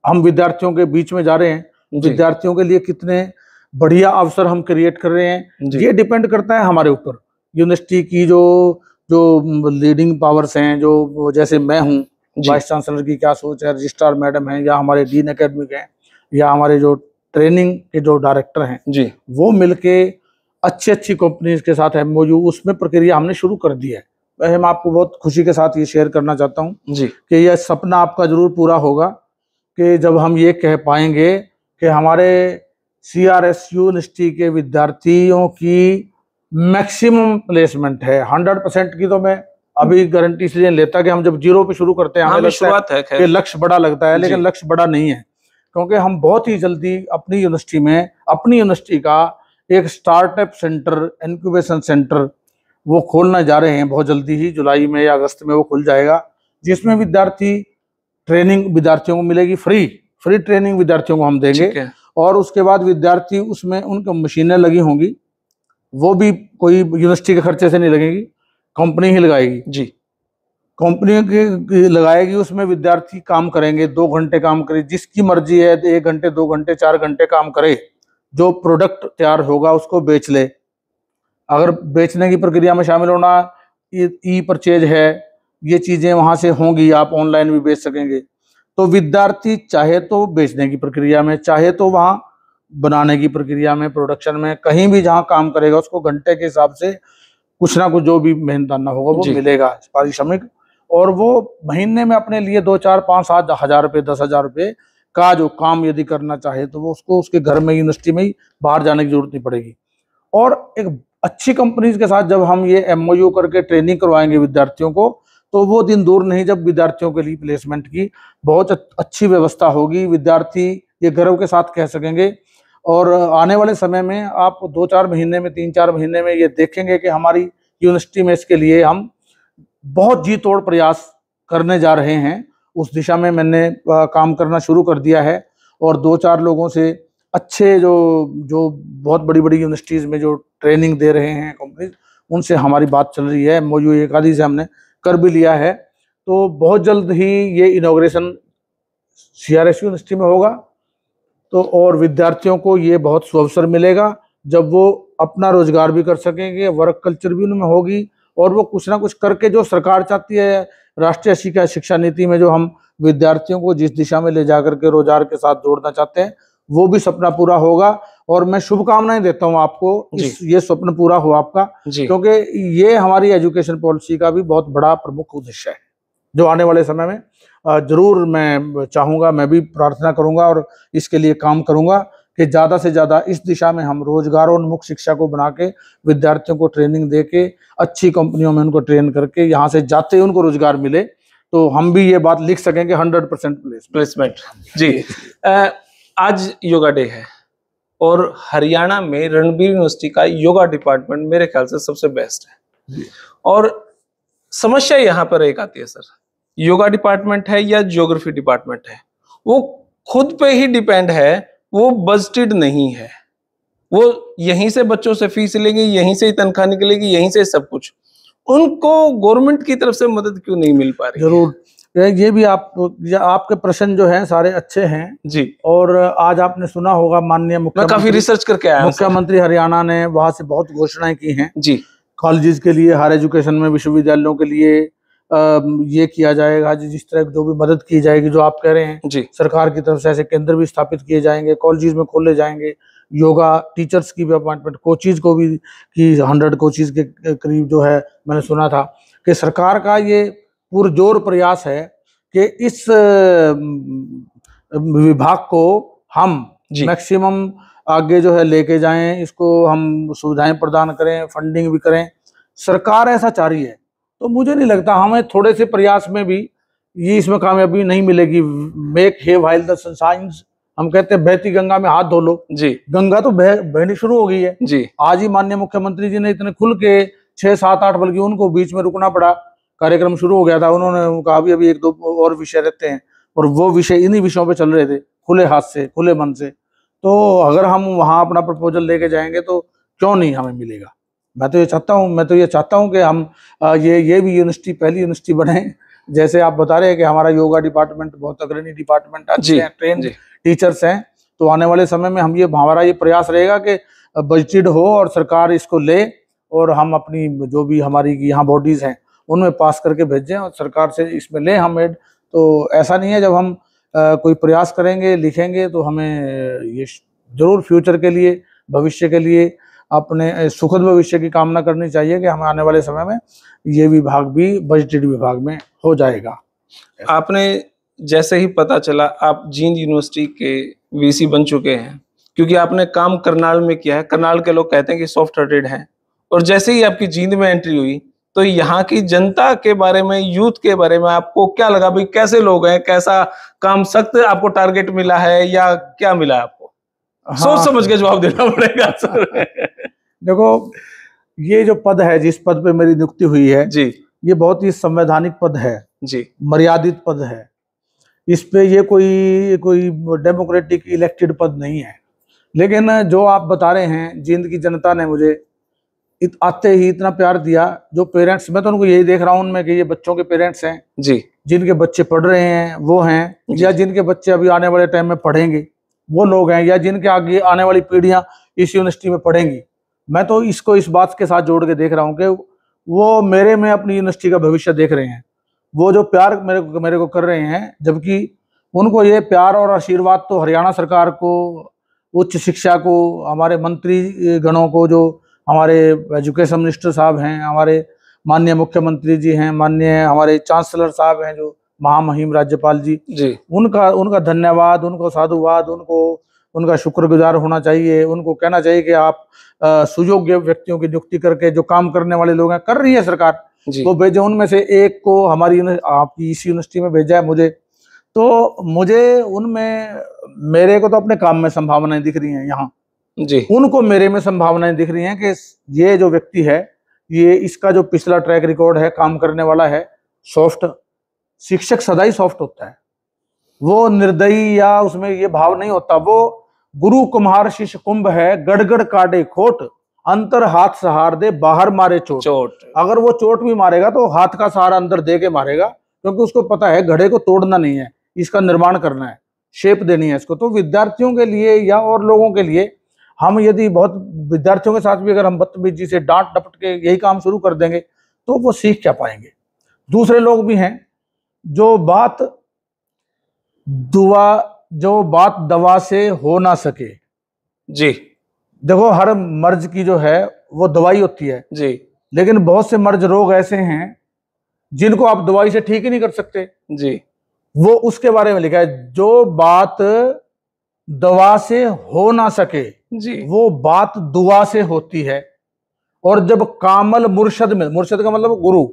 हम विद्यार्थियों के बीच में जा रहे हैं, विद्यार्थियों के लिए कितने बढ़िया अवसर हम क्रिएट कर रहे हैं, ये डिपेंड करता है हमारे ऊपर। यूनिवर्सिटी की जो लीडिंग पावर्स हैं, जो जैसे मैं हूँ, वाइस चांसलर की क्या सोच है, रजिस्ट्रार मैडम है, या हमारे डीन एकेडमिक हैं, या हमारे जो ट्रेनिंग के जो डायरेक्टर हैं जी, वो मिलके अच्छी कंपनीज के साथ एमओयू, उसमें प्रक्रिया हमने शुरू कर दी है। वैसे मैं आपको बहुत खुशी के साथ ये शेयर करना चाहता हूँ जी कि यह सपना आपका जरूर पूरा होगा कि जब हम ये कह पाएंगे कि हमारे CRSU यूनिवर्सिटी के विद्यार्थियों की मैक्सिमम प्लेसमेंट है। 100% की तो मैं अभी गारंटी इसलिए लेता कि हम जब 0 पे शुरू करते हैं हमें शुरुआत है कि लक्ष्य बड़ा लगता है, लेकिन लक्ष्य बड़ा नहीं है, क्योंकि हम बहुत ही जल्दी अपनी यूनिवर्सिटी का एक स्टार्टअप सेंटर, इंक्यूबेशन सेंटर वो खोलना जा रहे हैं। बहुत जल्दी ही जुलाई में या अगस्त में वो खुल जाएगा, जिसमें ट्रेनिंग विद्यार्थियों को मिलेगी, फ्री ट्रेनिंग विद्यार्थियों को हम देंगे, और उसके बाद विद्यार्थी उसमें उनकी मशीनें लगी होंगी, वो भी कोई यूनिवर्सिटी के खर्चे से नहीं लगेगी, कंपनी ही लगाएगी जी, कंपनी की लगाएगी। उसमें विद्यार्थी काम करेंगे, 2 घंटे काम करे, जिसकी मर्जी है 1 घंटे 2 घंटे 4 घंटे काम करे, जो प्रोडक्ट तैयार होगा उसको बेच ले। अगर बेचने की प्रक्रिया में शामिल होना, ई परचेज है, ये चीजें वहां से होंगी, आप ऑनलाइन भी बेच सकेंगे। तो विद्यार्थी चाहे तो बेचने की प्रक्रिया में, चाहे तो वहां बनाने की प्रक्रिया में, प्रोडक्शन में, कहीं भी जहां काम करेगा उसको घंटे के हिसाब से कुछ ना कुछ जो भी मेहनताना होगा वो मिलेगा पारिश्रमिक, और वो महीने में अपने लिए 2 4 5 7 हज़ार रुपये, 10,000 रुपये का जो काम यदि करना चाहे तो वो उसको उसके घर में, यूनिवर्सिटी में ही, बाहर जाने की जरूरत नहीं पड़ेगी। और एक अच्छी कंपनीज के साथ जब हम ये MOU करके ट्रेनिंग करवाएंगे विद्यार्थियों को, तो वो दिन दूर नहीं जब विद्यार्थियों के लिए प्लेसमेंट की बहुत अच्छी व्यवस्था होगी। विद्यार्थी ये गर्व के साथ कह सकेंगे, और आने वाले समय में आप 2-4 महीने में, 3-4 महीने में ये देखेंगे कि हमारी यूनिवर्सिटी में इसके लिए हम बहुत जी तोड़ प्रयास करने जा रहे हैं। उस दिशा में मैंने काम करना शुरू कर दिया है, और 2-4 लोगों से अच्छे जो बहुत बड़ी यूनिवर्सिटीज़ में जो ट्रेनिंग दे रहे हैं कंपनी, उनसे हमारी बात चल रही है। MOU एक आदि से हमने कर भी लिया है, तो बहुत जल्द ही ये इनॉग्रेशन CRSU यूनिवर्सिटी में होगा। तो और विद्यार्थियों को ये बहुत सुअवसर मिलेगा जब वो अपना रोजगार भी कर सकेंगे, वर्क कल्चर भी उनमें होगी, और वो कुछ ना कुछ करके जो सरकार चाहती है राष्ट्रीय शिक्षा नीति में, जो हम विद्यार्थियों को जिस दिशा में ले जाकर के रोजगार के साथ जोड़ना चाहते हैं, वो भी सपना पूरा होगा। और मैं शुभकामनाएं देता हूं आपको, ये स्वप्न पूरा हो आपका, क्योंकि ये हमारी एजुकेशन पॉलिसी का भी बहुत बड़ा प्रमुख उद्देश्य है, जो आने वाले समय में जरूर मैं चाहूँगा, मैं भी प्रार्थना करूँगा और इसके लिए काम करूँगा कि ज़्यादा से ज़्यादा इस दिशा में हम रोजगारोन्मुख शिक्षा को बना के विद्यार्थियों को ट्रेनिंग दे के अच्छी कंपनियों में उनको ट्रेन करके यहाँ से जाते ही उनको रोजगार मिले, तो हम भी ये बात लिख सकेंगे 100% प्लेसमेंट जी। आज योगा डे है, और हरियाणा में रणबीर यूनिवर्सिटी का योगा डिपार्टमेंट मेरे ख्याल से सबसे बेस्ट है। और समस्या यहाँ पर एक आती है सर, योगा डिपार्टमेंट है या ज्योग्राफी डिपार्टमेंट है, वो खुद पे ही डिपेंड है, वो बजटेड नहीं है, वो यहीं से बच्चों से फीस लेंगे, यहीं से ही तनख्वाह निकलेगी, यहीं से सब कुछ। उनको गवर्नमेंट की तरफ से मदद क्यों नहीं मिल पा रही? जरूर, ये भी आपके प्रश्न जो हैं सारे अच्छे हैं जी। और आज आपने सुना होगा माननीय मुख्यमंत्री, काफी रिसर्च करके आया, मुख्यमंत्री हरियाणा ने वहां से बहुत घोषणाएं की हैं जी। कॉलेजेस के लिए, हायर एजुकेशन में विश्वविद्यालयों के लिए ये किया जाएगा, जिस तरह जो भी मदद की जाएगी, जो आप कह रहे हैं जी, सरकार की तरफ से ऐसे केंद्र भी स्थापित किए जाएंगे, कॉलेजेस में खोले जाएंगे, योगा टीचर्स की भी अपॉइंटमेंट, कोचेज को भी की 100 कोचेज के करीब जो है मैंने सुना था कि सरकार का ये पुरजोर प्रयास है कि इस विभाग को हम मैक्सिमम आगे जो है लेके जाएं, इसको हम सुविधाएं प्रदान करें, फंडिंग भी करें। सरकार ऐसा चाह रही है, तो मुझे नहीं लगता हमें थोड़े से प्रयास में भी ये इसमें कामयाबी नहीं मिलेगी। Make hay while the sun shines हम कहते हैं बहती गंगा में हाथ धो लो, जी गंगा तो बहनी शुरू हो गई है। जी आज ही माननीय मुख्यमंत्री जी ने इतने खुल के 6, 7, 8, बल्कि उनको बीच में रुकना पड़ा, कार्यक्रम शुरू हो गया था, उन्होंने कहा अभी 1, 2 और विषय रहते हैं, और वो विषय इन्हीं विषयों पे चल रहे थे, खुले हाथ से, खुले मन से। तो अगर हम वहाँ अपना प्रपोजल लेके जाएंगे तो क्यों नहीं हमें मिलेगा। मैं तो ये चाहता हूँ कि हम ये भी यूनिवर्सिटी पहली यूनिवर्सिटी बने। जैसे आप बता रहे हैं कि हमारा योगा डिपार्टमेंट बहुत अग्रणी डिपार्टमेंट, अच्छे हैं, ट्रेन टीचर्स हैं, तो आने वाले समय में हमारा ये प्रयास रहेगा कि बजटेड हो और सरकार इसको ले, और हम अपनी जो भी हमारी यहाँ बॉडीज हैं उनमें पास करके भेजें और सरकार से इसमें लें हम एड। तो ऐसा नहीं है, जब हम कोई प्रयास करेंगे, लिखेंगे, तो हमें ये जरूर फ्यूचर के लिए, भविष्य के लिए, अपने सुखद भविष्य की कामना करनी चाहिए कि हमें आने वाले समय में ये विभाग भी बजटेड विभाग में हो जाएगा। आपने जैसे ही पता चला आप जींद यूनिवर्सिटी के वीसी बन चुके हैं, क्योंकि आपने काम करनाल में किया है, करनाल के लोग कहते हैं कि सॉफ्ट हार्टेड हैं, और जैसे ही आपकी जींद में एंट्री हुई तो यहाँ की जनता के बारे में, यूथ के बारे में आपको क्या लगा? भाई कैसे लोग हैं, कैसा काम, सख्त आपको टारगेट मिला है या क्या मिला आपको? सोच समझ के जवाब देना पड़ेगा सर। देखो, ये जो पद है, जिस पद पे मेरी नियुक्ति हुई है जी, ये बहुत ही संवैधानिक पद है जी, मर्यादित पद है। इस पे ये कोई डेमोक्रेटिक इलेक्टेड पद नहीं है। लेकिन जो आप बता रहे हैं, जींद की जनता ने मुझे आते ही इतना प्यार दिया। जो पेरेंट्स, मैं तो उनको यही देख रहा हूँ उनमें कि ये बच्चों के पेरेंट्स हैं जी, जिनके बच्चे पढ़ रहे हैं वो हैं, या जिनके बच्चे अभी आने वाले टाइम में पढ़ेंगे वो लोग हैं, या जिनके आगे आने वाली पीढ़ियां इस यूनिवर्सिटी में पढ़ेंगी। मैं तो इसको इस बात के साथ जोड़ के देख रहा हूँ कि वो मेरे में अपनी यूनिवर्सिटी का भविष्य देख रहे हैं। वो जो प्यार मेरे को कर रहे हैं, जबकि उनको ये प्यार और आशीर्वाद तो हरियाणा सरकार को, उच्च शिक्षा को, हमारे मंत्री गणों को, जो हमारे एजुकेशन मिनिस्टर साहब हैं, हमारे माननीय मुख्यमंत्री जी हैं, माननीय हमारे चांसलर साहब हैं जो महामहिम राज्यपाल जी, उनका धन्यवाद, उनको साधुवाद, उनका शुक्रगुजार होना चाहिए। उनको कहना चाहिए कि आप सुयोग्य व्यक्तियों की नियुक्ति करके, जो काम करने वाले लोग हैं, कर रही है सरकार, वो भेजे। उनमें से एक को हमारी आपकी इस यूनिवर्सिटी में भेजा है मुझे, तो मुझे उनमें, मेरे को तो अपने काम में संभावनाएं दिख रही हैं यहाँ जी, उनको मेरे में संभावनाएं दिख रही हैं कि ये जो व्यक्ति है, ये इसका जो पिछला ट्रैक रिकॉर्ड है, काम करने वाला है, सॉफ्ट। शिक्षक सदा ही सॉफ्ट होता है, वो निर्दयी या उसमें ये भाव नहीं होता। वो गुरु कुम्हार शिष्य कुंभ है, गड़गड़ काटे खोट, अंतर हाथ सहार दे, बाहर मारे चोट। अगर वो चोट भी मारेगा तो हाथ का सहारा अंदर दे के मारेगा, क्योंकि उसको पता है घड़े को तोड़ना नहीं है, इसका निर्माण करना है, शेप देनी है इसको। तो विद्यार्थियों के लिए या और लोगों के लिए, हम यदि बहुत विद्यार्थियों के साथ भी अगर हम बदतमीजी से डांट डपट के यही काम शुरू कर देंगे तो वो सीख क्या पाएंगे। दूसरे लोग भी हैं जो बात दवा से हो ना सके। जी, देखो, हर मर्ज की जो है वो दवाई होती है जी, लेकिन बहुत से मर्ज रोग ऐसे हैं जिनको आप दवाई से ठीक ही नहीं कर सकते जी। वो उसके बारे में लिखा है, जो बात दवा से हो ना सके जी, वो बात दुआ से होती है। और जब कामल मुर्शद में, मुर्शद का मतलब गुरु,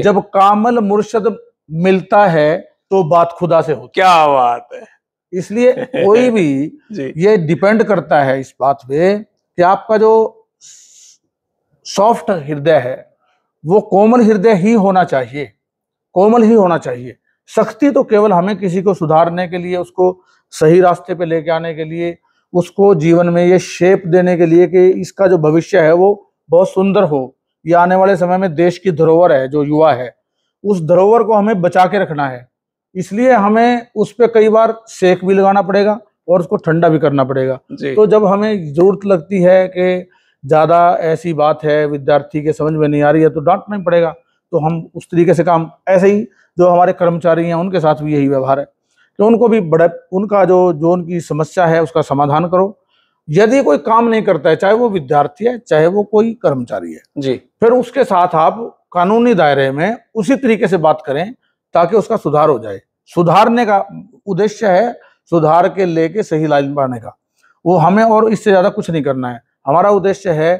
जब कामल मुर्शद मिलता है तो बात खुदा से होती। क्या बात है। इसलिए कोई भी ये डिपेंड करता है इस बात पे कि आपका जो सॉफ्ट हृदय है वो कोमल हृदय ही होना चाहिए, कोमल ही होना चाहिए। सख्ती तो केवल हमें किसी को सुधारने के लिए, उसको सही रास्ते पे लेके आने के लिए, उसको जीवन में ये शेप देने के लिए कि इसका जो भविष्य है वो बहुत सुंदर हो। ये आने वाले समय में देश की धरोहर है, जो युवा है उस धरोहर को हमें बचा के रखना है। इसलिए हमें उस पर कई बार सेक भी लगाना पड़ेगा और उसको ठंडा भी करना पड़ेगा। तो जब हमें जरूरत लगती है कि ज्यादा ऐसी बात है विद्यार्थी के समझ में नहीं आ रही है तो डांटना ही पड़ेगा, तो हम उस तरीके से काम, ऐसे ही जो हमारे कर्मचारी हैं उनके साथ भी यही व्यवहार है कि उनको भी बड़ा, उनका जो उनकी समस्या है उसका समाधान करो। यदि कोई काम नहीं करता है, चाहे वो विद्यार्थी है चाहे वो कोई कर्मचारी है जी, फिर उसके साथ आप कानूनी दायरे में उसी तरीके से बात करें ताकि उसका सुधार हो जाए। सुधारने का उद्देश्य है सुधार के लेके सही लाइन पाने का, वो हमें और इससे ज्यादा कुछ नहीं करना है। हमारा उद्देश्य है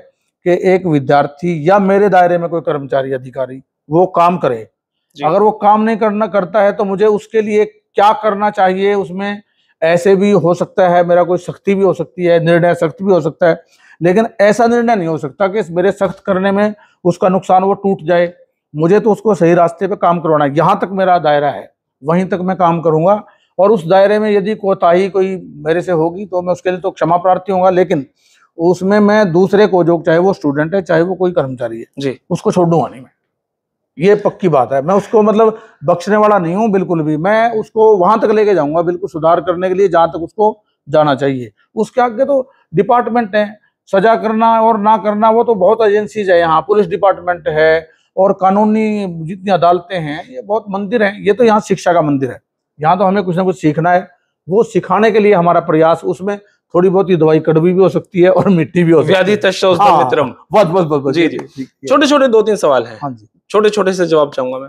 कि एक विद्यार्थी या मेरे दायरे में कोई कर्मचारी अधिकारी वो काम करे। अगर वो काम नहीं करता है तो मुझे उसके लिए क्या करना चाहिए, उसमें ऐसे भी हो सकता है, मेरा कोई सख्ती भी हो सकती है, निर्णय सख्त भी हो सकता है, लेकिन ऐसा निर्णय नहीं हो सकता कि मेरे सख्त करने में उसका नुकसान वो टूट जाए। मुझे तो उसको सही रास्ते पे काम करवाना है, यहाँ तक मेरा दायरा है वहीं तक मैं काम करूंगा, और उस दायरे में यदि कोताही कोई मेरे से होगी तो मैं उसके लिए तो क्षमा प्रार्थी होगा, लेकिन उसमें मैं दूसरे को, जो चाहे वो स्टूडेंट है चाहे वो कोई कर्मचारी है जी, उसको छोड़ दूंगा नहीं मैं, ये पक्की बात है। मैं उसको मतलब बख्शने वाला नहीं हूँ बिल्कुल भी, मैं उसको वहां तक लेके जाऊंगा बिल्कुल सुधार करने के लिए जहां तक उसको जाना चाहिए। उसके आगे तो डिपार्टमेंट है, सजा करना और ना करना वो तो बहुत एजेंसीज है, यहाँ पुलिस डिपार्टमेंट है और कानूनी जितनी अदालतें हैं, ये बहुत मंदिर हैं, ये तो यहाँ शिक्षा का मंदिर है, यहाँ तो हमें कुछ ना कुछ सीखना है, वो सिखाने के लिए हमारा प्रयास, उसमें थोड़ी बहुत ही दवाई कड़वी भी हो सकती है और मिट्टी भी हो सकती है। व्याधि तस्योस हाँ, मित्रम। बस जी जी, छोटे छोटे 2-3 सवाल हैं, हाँ जी। छोटे छोटे से जवाब चाहूंगा मैं।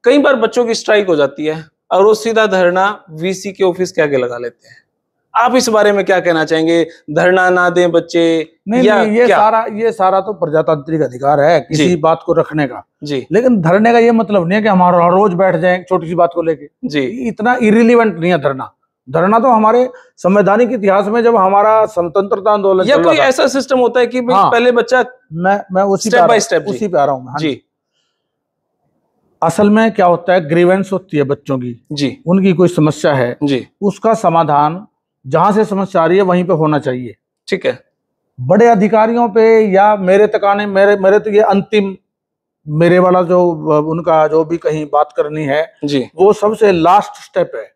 कई बार बच्चों की स्ट्राइक हो जाती है और वो सीधा धरना वीसी के ऑफिस के आगे लगा लेते हैं, आप इस बारे में क्या कहना चाहेंगे? धरना ना दें बच्चे नहीं या नहीं, ये सारा तो प्रजातांत्रिक अधिकार है किसी बात को रखने का जी, लेकिन धरने का ये मतलब नहीं है कि हमारा रोज बैठ जाए छोटी सी बात को लेके जी, इतना इरिलीवेंट नहीं है धरना। धरना तो हमारे संवैधानिक इतिहास में जब हमारा स्वतंत्रता आंदोलन या कोई ऐसा सिस्टम होता है कि भाई हाँ, पहले बच्चा मैं उसी स्टेप बाय स्टेप उसी पे आ रहा हूँ मैं। जी असल में क्या होता है, ग्रीवेंस होती है बच्चों की, जी उनकी कोई समस्या है, जी, उसका समाधान जहां से समस्या आ रही है वहीं पे होना चाहिए। ठीक है, बड़े अधिकारियों पे या मेरे तक आने, मेरे तो ये अंतिम, मेरे वाला जो उनका जो भी कहीं बात करनी है जी, वो सबसे लास्ट स्टेप है,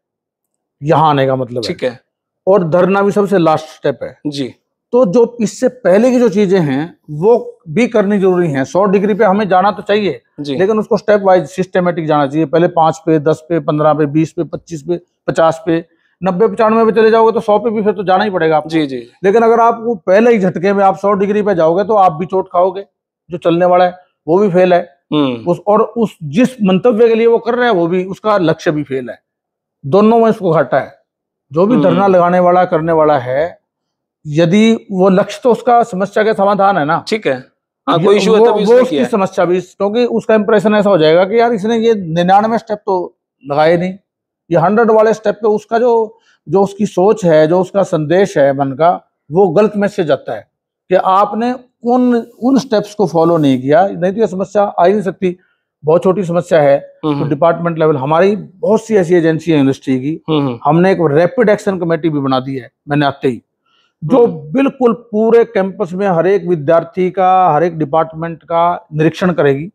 यहाँ आने का मतलब ठीक है, है, और धरना भी सबसे लास्ट स्टेप है। जी, तो जो इससे पहले की जो चीजें हैं वो भी करनी जरूरी हैं। 100 डिग्री पे हमें जाना तो चाहिए, जी, लेकिन उसको स्टेप वाइज सिस्टमेटिक जाना चाहिए। पहले 5 पे, 10 पे, 15 पे, 20 पे, 25 पे, 50 पे, 90, 95 पे चले जाओगे तो 100 पे भी फिर तो जाना ही पड़ेगा आपको। जी, जी, लेकिन अगर आपको पहले ही झटके में आप 100 डिग्री पे जाओगे तो आप भी चोट खाओगे, जो चलने वाला है वो भी फेल है, उस जिस मंतव्य के लिए वो कर रहे हैं वो भी, उसका लक्ष्य भी फेल है, दोनों में उसको घाटा है। जो भी धरना लगाने वाला करने वाला है, यदि वो लक्ष्य तो उसका समस्या के समाधान है ना, ठीक है, हाँ कोई इशू है तभी वो उसने उसकी किया है। समस्या भी, क्योंकि उसका इंप्रेशन ऐसा हो जाएगा कि यार इसने ये 99 स्टेप तो लगाए नहीं, ये 100 वाले स्टेप पे उसका जो जो उसकी सोच है, जो उसका संदेश है मन का, वो गलत मैसेज जाता है कि आपने उन स्टेप्स को फॉलो नहीं किया, नहीं तो ये समस्या आ ही नहीं सकती। बहुत छोटी समस्या है तो डिपार्टमेंट लेवल, हमारी बहुत सी ऐसी एजेंसी है यूनिवर्सिटी की, हमने एक रैपिड एक्शन कमेटी भी बना दी है मैंने आते ही, जो बिल्कुल पूरे कैंपस में हर एक विद्यार्थी का, हर एक डिपार्टमेंट का निरीक्षण करेगी,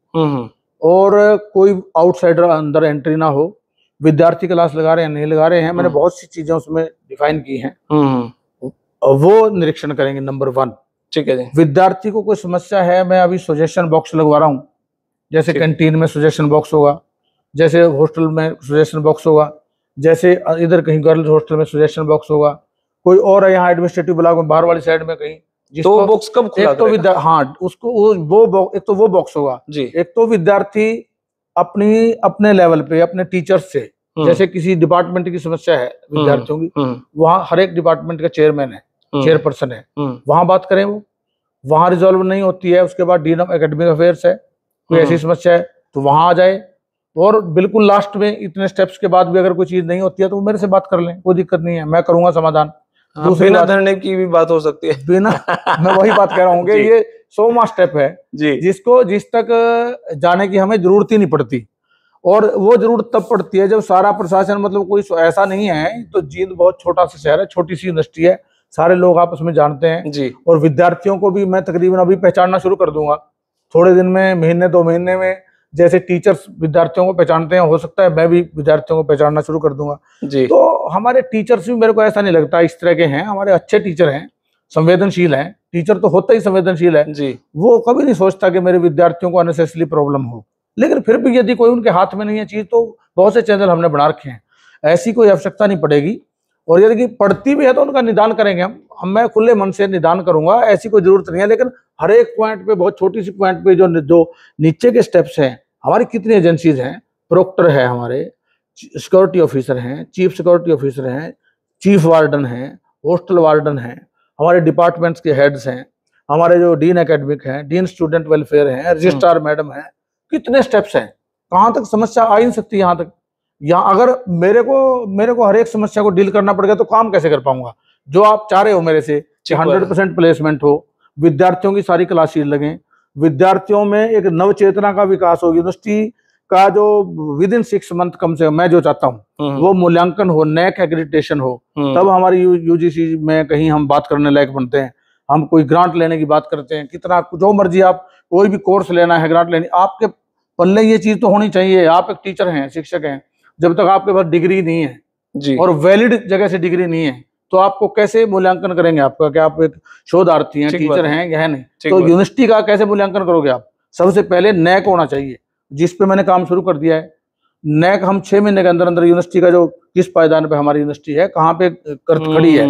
और कोई आउटसाइडर अंदर एंट्री ना हो। विद्यार्थी क्लास लगा रहे हैं नहीं लगा रहे हैं, मैंने बहुत सी चीजें उसमें डिफाइन की हैं, वो निरीक्षण करेंगे। नंबर 1, ठीक है जी। विद्यार्थी को कोई समस्या है, मैं अभी सजेशन बॉक्स लगवा रहा हूँ, जैसे कैंटीन में सजेशन बॉक्स होगा, जैसे हॉस्टल में सजेशन बॉक्स होगा, जैसे इधर कहीं गर्ल्स हॉस्टल में सजेशन बॉक्स होगा, कोई और है यहाँ एडमिनिस्ट्रेटिव ब्लॉक में बाहर वाली साइड में कहीं, तो बॉक्स कब खुला एक तो हाँ उसको एक तो वो बॉक्स होगा जी। एक तो विद्यार्थी अपने लेवल पे अपने टीचर्स से, जैसे किसी डिपार्टमेंट की समस्या है विद्यार्थियों की, वहाँ हर एक डिपार्टमेंट का चेयरमैन है, चेयरपर्सन है, वहां बात करें, वो वहां रिजॉल्व नहीं होती है, उसके बाद डीन ऑफ एकेडमिक अफेयर्स है, कोई ऐसी समस्या है तो वहां आ जाए, और बिल्कुल लास्ट में इतने स्टेप्स के बाद भी अगर कोई चीज नहीं होती है तो वो मेरे से बात कर लें, कोई दिक्कत नहीं है, मैं करूंगा समाधान। दूसरी बिना धरने की भी बात हो सकती है, बिना मैं वही बात कह रहा हूँ कि ये 100वां स्टेप है जी, जिस तक जाने की हमें जरूरत ही नहीं पड़ती, और वो जरूरत तब पड़ती है जब सारा प्रशासन, मतलब कोई ऐसा नहीं है, तो जींद बहुत छोटा सा शहर है, छोटी सी यूनिवर्सिटी है, सारे लोग आपस में जानते हैं जी, और विद्यार्थियों को भी मैं तकरीबन अभी पहचानना शुरू कर दूंगा थोड़े दिन में, महीने 2 महीने में, जैसे टीचर्स विद्यार्थियों को पहचानते हैं, हो सकता है मैं भी विद्यार्थियों को पहचानना शुरू कर दूंगा जी। तो हमारे टीचर्स भी, मेरे को ऐसा नहीं लगता इस तरह के हैं, हमारे अच्छे टीचर हैं, संवेदनशील हैं, टीचर तो होता ही संवेदनशील है जी, वो कभी नहीं सोचता कि मेरे विद्यार्थियों को अननेसेसरी प्रॉब्लम हो, लेकिन फिर भी यदि कोई उनके हाथ में नहीं है चीज, तो बहुत से चैनल हमने बना रखे हैं, ऐसी कोई आवश्यकता नहीं पड़ेगी, और यदि पड़ती भी है तो उनका निदान करेंगे हम, मैं खुले मन से निदान करूंगा, ऐसी कोई जरूरत नहीं है। लेकिन हर एक पॉइंट पे, बहुत छोटी सी पॉइंट पे, जो नीचे के स्टेप्स हैं, हमारी कितनी एजेंसीज हैं, प्रोक्टर है हमारे, सिक्योरिटी ऑफिसर हैं, चीफ सिक्योरिटी ऑफिसर हैं, चीफ वार्डन हैं, हॉस्टल वार्डन हैं, हमारे डिपार्टमेंट्स के हेड्स हैं, हमारे जो डीन एकेडमिक हैं, डीन स्टूडेंट वेलफेयर हैं, रजिस्ट्रार मैडम हैं, कितने स्टेप्स हैं, कहाँ तक समस्या आ ही नहीं सकती यहाँ तक। यहाँ अगर मेरे को हर एक समस्या को डील करना पड़ेगा तो काम कैसे कर पाऊंगा? जो आप चाह रहे हो मेरे से 100% प्लेसमेंट हो, विद्यार्थियों की सारी क्लासेस लगें, विद्यार्थियों में एक नवचेतना का विकास हो, यूनिवर्सिटी का जो विद इन 6 मंथ कम से कम मैं जो चाहता हूँ वो मूल्यांकन हो, नैक एक्रेडिटेशन हो, तब हमारी यूजीसी में कहीं हम बात करने लायक बनते हैं। हम कोई ग्रांट लेने की बात करते हैं, कितना जो मर्जी आप कोई भी कोर्स लेना है, ग्रांट लेनी, आपके पल्ले ये चीज तो होनी चाहिए। आप एक टीचर हैं, शिक्षक हैं, जब तक आपके पास डिग्री नहीं है जी, और वैलिड जगह से डिग्री नहीं है तो आपको कैसे मूल्यांकन करेंगे आपका? क्या आप एक शोधार्थी हैं, टीचर हैं, यह नहीं, तो यूनिवर्सिटी का कैसे मूल्यांकन करोगे आप? सबसे पहले नैक होना चाहिए, जिस पे मैंने काम शुरू कर दिया है। नैक हम 6 महीने के अंदर अंदर यूनिवर्सिटी का जो किस पायदान पे हमारी यूनिवर्सिटी है, कहाँ पे खड़ी है,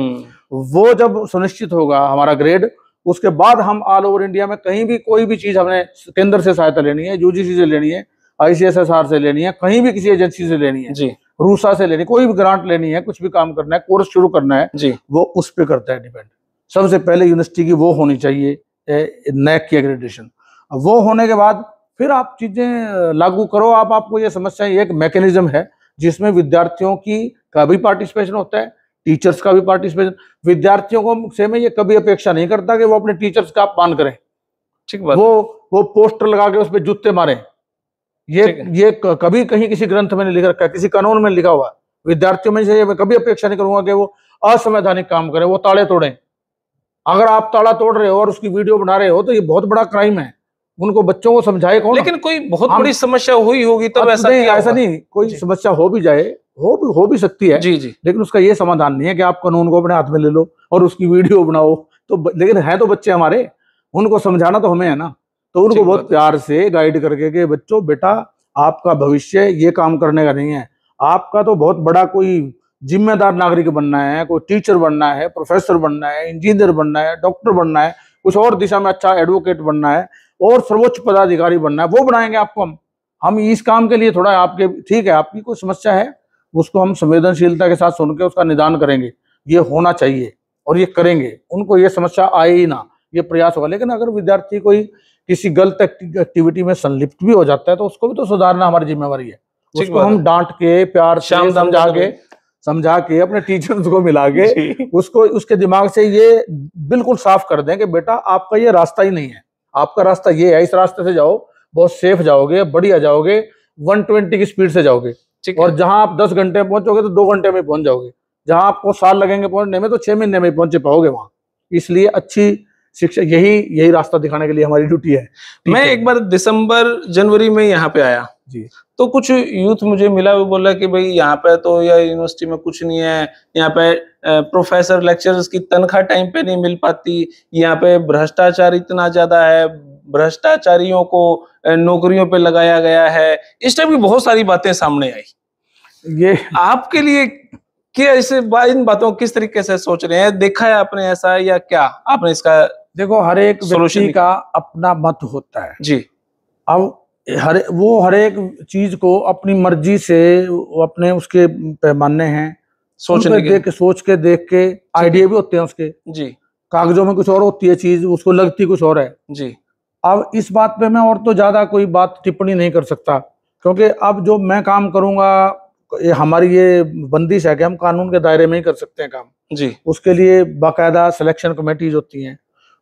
वो जब सुनिश्चित होगा हमारा ग्रेड, उसके बाद हम ऑल ओवर इंडिया में कहीं भी कोई भी चीज हमने केंद्र से सहायता लेनी है, यूजीसी से लेनी है, ICSSR से लेनी है, कहीं भी किसी एजेंसी से लेनी है जी, रूसा से लेनी, कोई भी ग्रांट लेनी है, कुछ भी काम करना है, कोर्स शुरू करना है जी, वो उस पे करता है डिपेंड। सबसे पहले यूनिवर्सिटी की वो होनी चाहिए नैक की एक्रेडिटेशन। वो होने के बाद फिर आप चीजें लागू करो। आपको ये समस्या, एक मैकेनिज्म है जिसमें विद्यार्थियों का भी पार्टिसिपेशन होता है, टीचर्स का भी पार्टिसिपेशन। विद्यार्थियों को से मैं ये कभी अपेक्षा नहीं करता कि वो अपने टीचर्स का अपमान करें, ठीक बात, वो पोस्टर लगा के उस पर जूते मारें। ये कभी कहीं किसी ग्रंथ में नहीं लिख रखा है, किसी कानून में लिखा हुआ। विद्यार्थियों में से मैं कभी अपेक्षा नहीं करूंगा कि वो असंवैधानिक काम करें, वो ताले तोड़ें। अगर आप ताला तोड़ रहे हो और उसकी वीडियो बना रहे हो तो ये बहुत बड़ा क्राइम है। उनको बच्चों को समझाए कौन? लेकिन कोई बहुत बड़ी समस्या हुई होगी तब ऐसा नहीं, कोई समस्या हो भी जाए, हो भी सकती है जी, लेकिन उसका ये समाधान नहीं है कि आप कानून को अपने हाथ में ले लो और उसकी वीडियो बनाओ। तो लेकिन है तो बच्चे हमारे, उनको समझाना तो हमें है ना। तो उनको बहुत प्यार से गाइड करके कि बच्चों, बेटा आपका भविष्य ये काम करने का नहीं है, आपका तो बहुत बड़ा कोई जिम्मेदार नागरिक बनना है, कोई टीचर बनना है, प्रोफेसर बनना है, इंजीनियर बनना है, डॉक्टर बनना है, कुछ और दिशा में अच्छा एडवोकेट बनना है और सर्वोच्च पदाधिकारी बनना है, वो बनाएंगे आपको हम इस काम के लिए थोड़ा आपके, ठीक है आपकी कोई समस्या है उसको हम संवेदनशीलता के साथ सुन के उसका निदान करेंगे, ये होना चाहिए और ये करेंगे। उनको ये समस्या आए ही ना, ये प्रयास होगा। लेकिन अगर विद्यार्थी कोई किसी गलत एक्टिविटी में संलिप्त भी हो जाता है तो उसको भी तो सुधारना हमारी जिम्मेवारी है। उसको हम डांट के, प्यार से समझा के अपने टीचर्स को मिला के उसको उसके दिमाग से ये बिल्कुल साफ कर दें कि बेटा आपका ये रास्ता ही नहीं है, आपका रास्ता ये है, इस रास्ते से जाओ, बहुत सेफ जाओगे, बढ़िया जाओगे, 120 की स्पीड से जाओगे और जहां आप 10 घंटे में पहुंचोगे तो 2 घंटे में पहुंच जाओगे, जहां आपको साल लगेंगे पहुंचने में तो 6 महीने में पहुंच पाओगे वहां। इसलिए अच्छी शिक्षा, यही रास्ता दिखाने के लिए हमारी ड्यूटी है। मैं एक बार दिसंबर जनवरी में यहाँ पे आया जी, तो कुछ यूथ मुझे मिला, वो बोला कि भाई यहाँ पे तो या यूनिवर्सिटी में कुछ नहीं है, यहाँ पे प्रोफेसर लेक्चरर्स की तनख्वाह टाइम पे नहीं मिल पाती, यहाँ पे भ्रष्टाचार इतना ज्यादा है, भ्रष्टाचारियों को नौकरियों पे लगाया गया है। इस टाइप की बहुत सारी बातें सामने आई। ये आपके लिए क्या, इसे इन बातों को किस तरीके से सोच रहे हैं? देखा है आपने ऐसा या क्या आपने इसका? देखो, हर एक व्यक्ति का अपना मत होता है जी। अब हर एक चीज को अपनी मर्जी से अपने उसके पैमाने हैं, सोच के देख के आइडिया भी होते हैं उसके जी। कागजों में कुछ और होती है चीज, उसको लगती कुछ और है जी। अब इस बात पे मैं और तो ज्यादा कोई बात टिप्पणी नहीं कर सकता, क्योंकि अब जो मैं काम करूंगा हमारी ये बंदिश है कि हम कानून के दायरे में ही कर सकते हैं काम जी। उसके लिए बाकायदा सिलेक्शन कमेटीज होती हैं,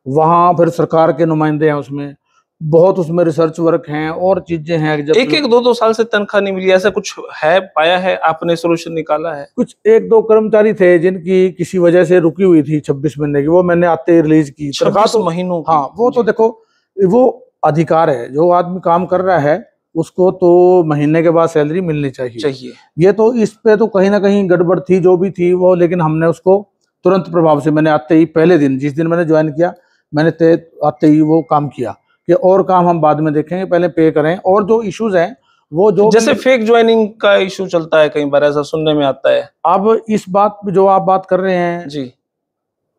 वहां फिर सरकार के नुमाइंदे हैं, उसमें बहुत उसमें रिसर्च वर्क हैं और चीजें हैं। जब 1-2 साल से तनख्वाह नहीं मिली, ऐसा कुछ है? पाया है आपने? सोल्यूशन निकाला है? कुछ 1-2 कर्मचारी थे जिनकी किसी वजह से रुकी हुई थी 26 महीने की, वो मैंने आते ही रिलीज की। 26 महीनों? हाँ, वो तो देखो, वो अधिकार है, जो आदमी काम कर रहा है उसको तो महीने के बाद सैलरी मिलनी चाहिए। ये तो इस पे तो कहीं ना कहीं गड़बड़ थी, जो भी थी वो, लेकिन हमने उसको तुरंत प्रभाव से, मैंने आते ही पहले दिन, जिस दिन मैंने ज्वाइन किया, मैंने आते ही वो काम किया कि और काम हम बाद में देखेंगे, पहले पे करें। और जो इश्यूज हैं वो जो जैसे फेक ज्वाइनिंग का इशू चलता है, कई बार ऐसा सुनने में आता है। अब इस बात पे जो आप बात कर रहे हैं जी,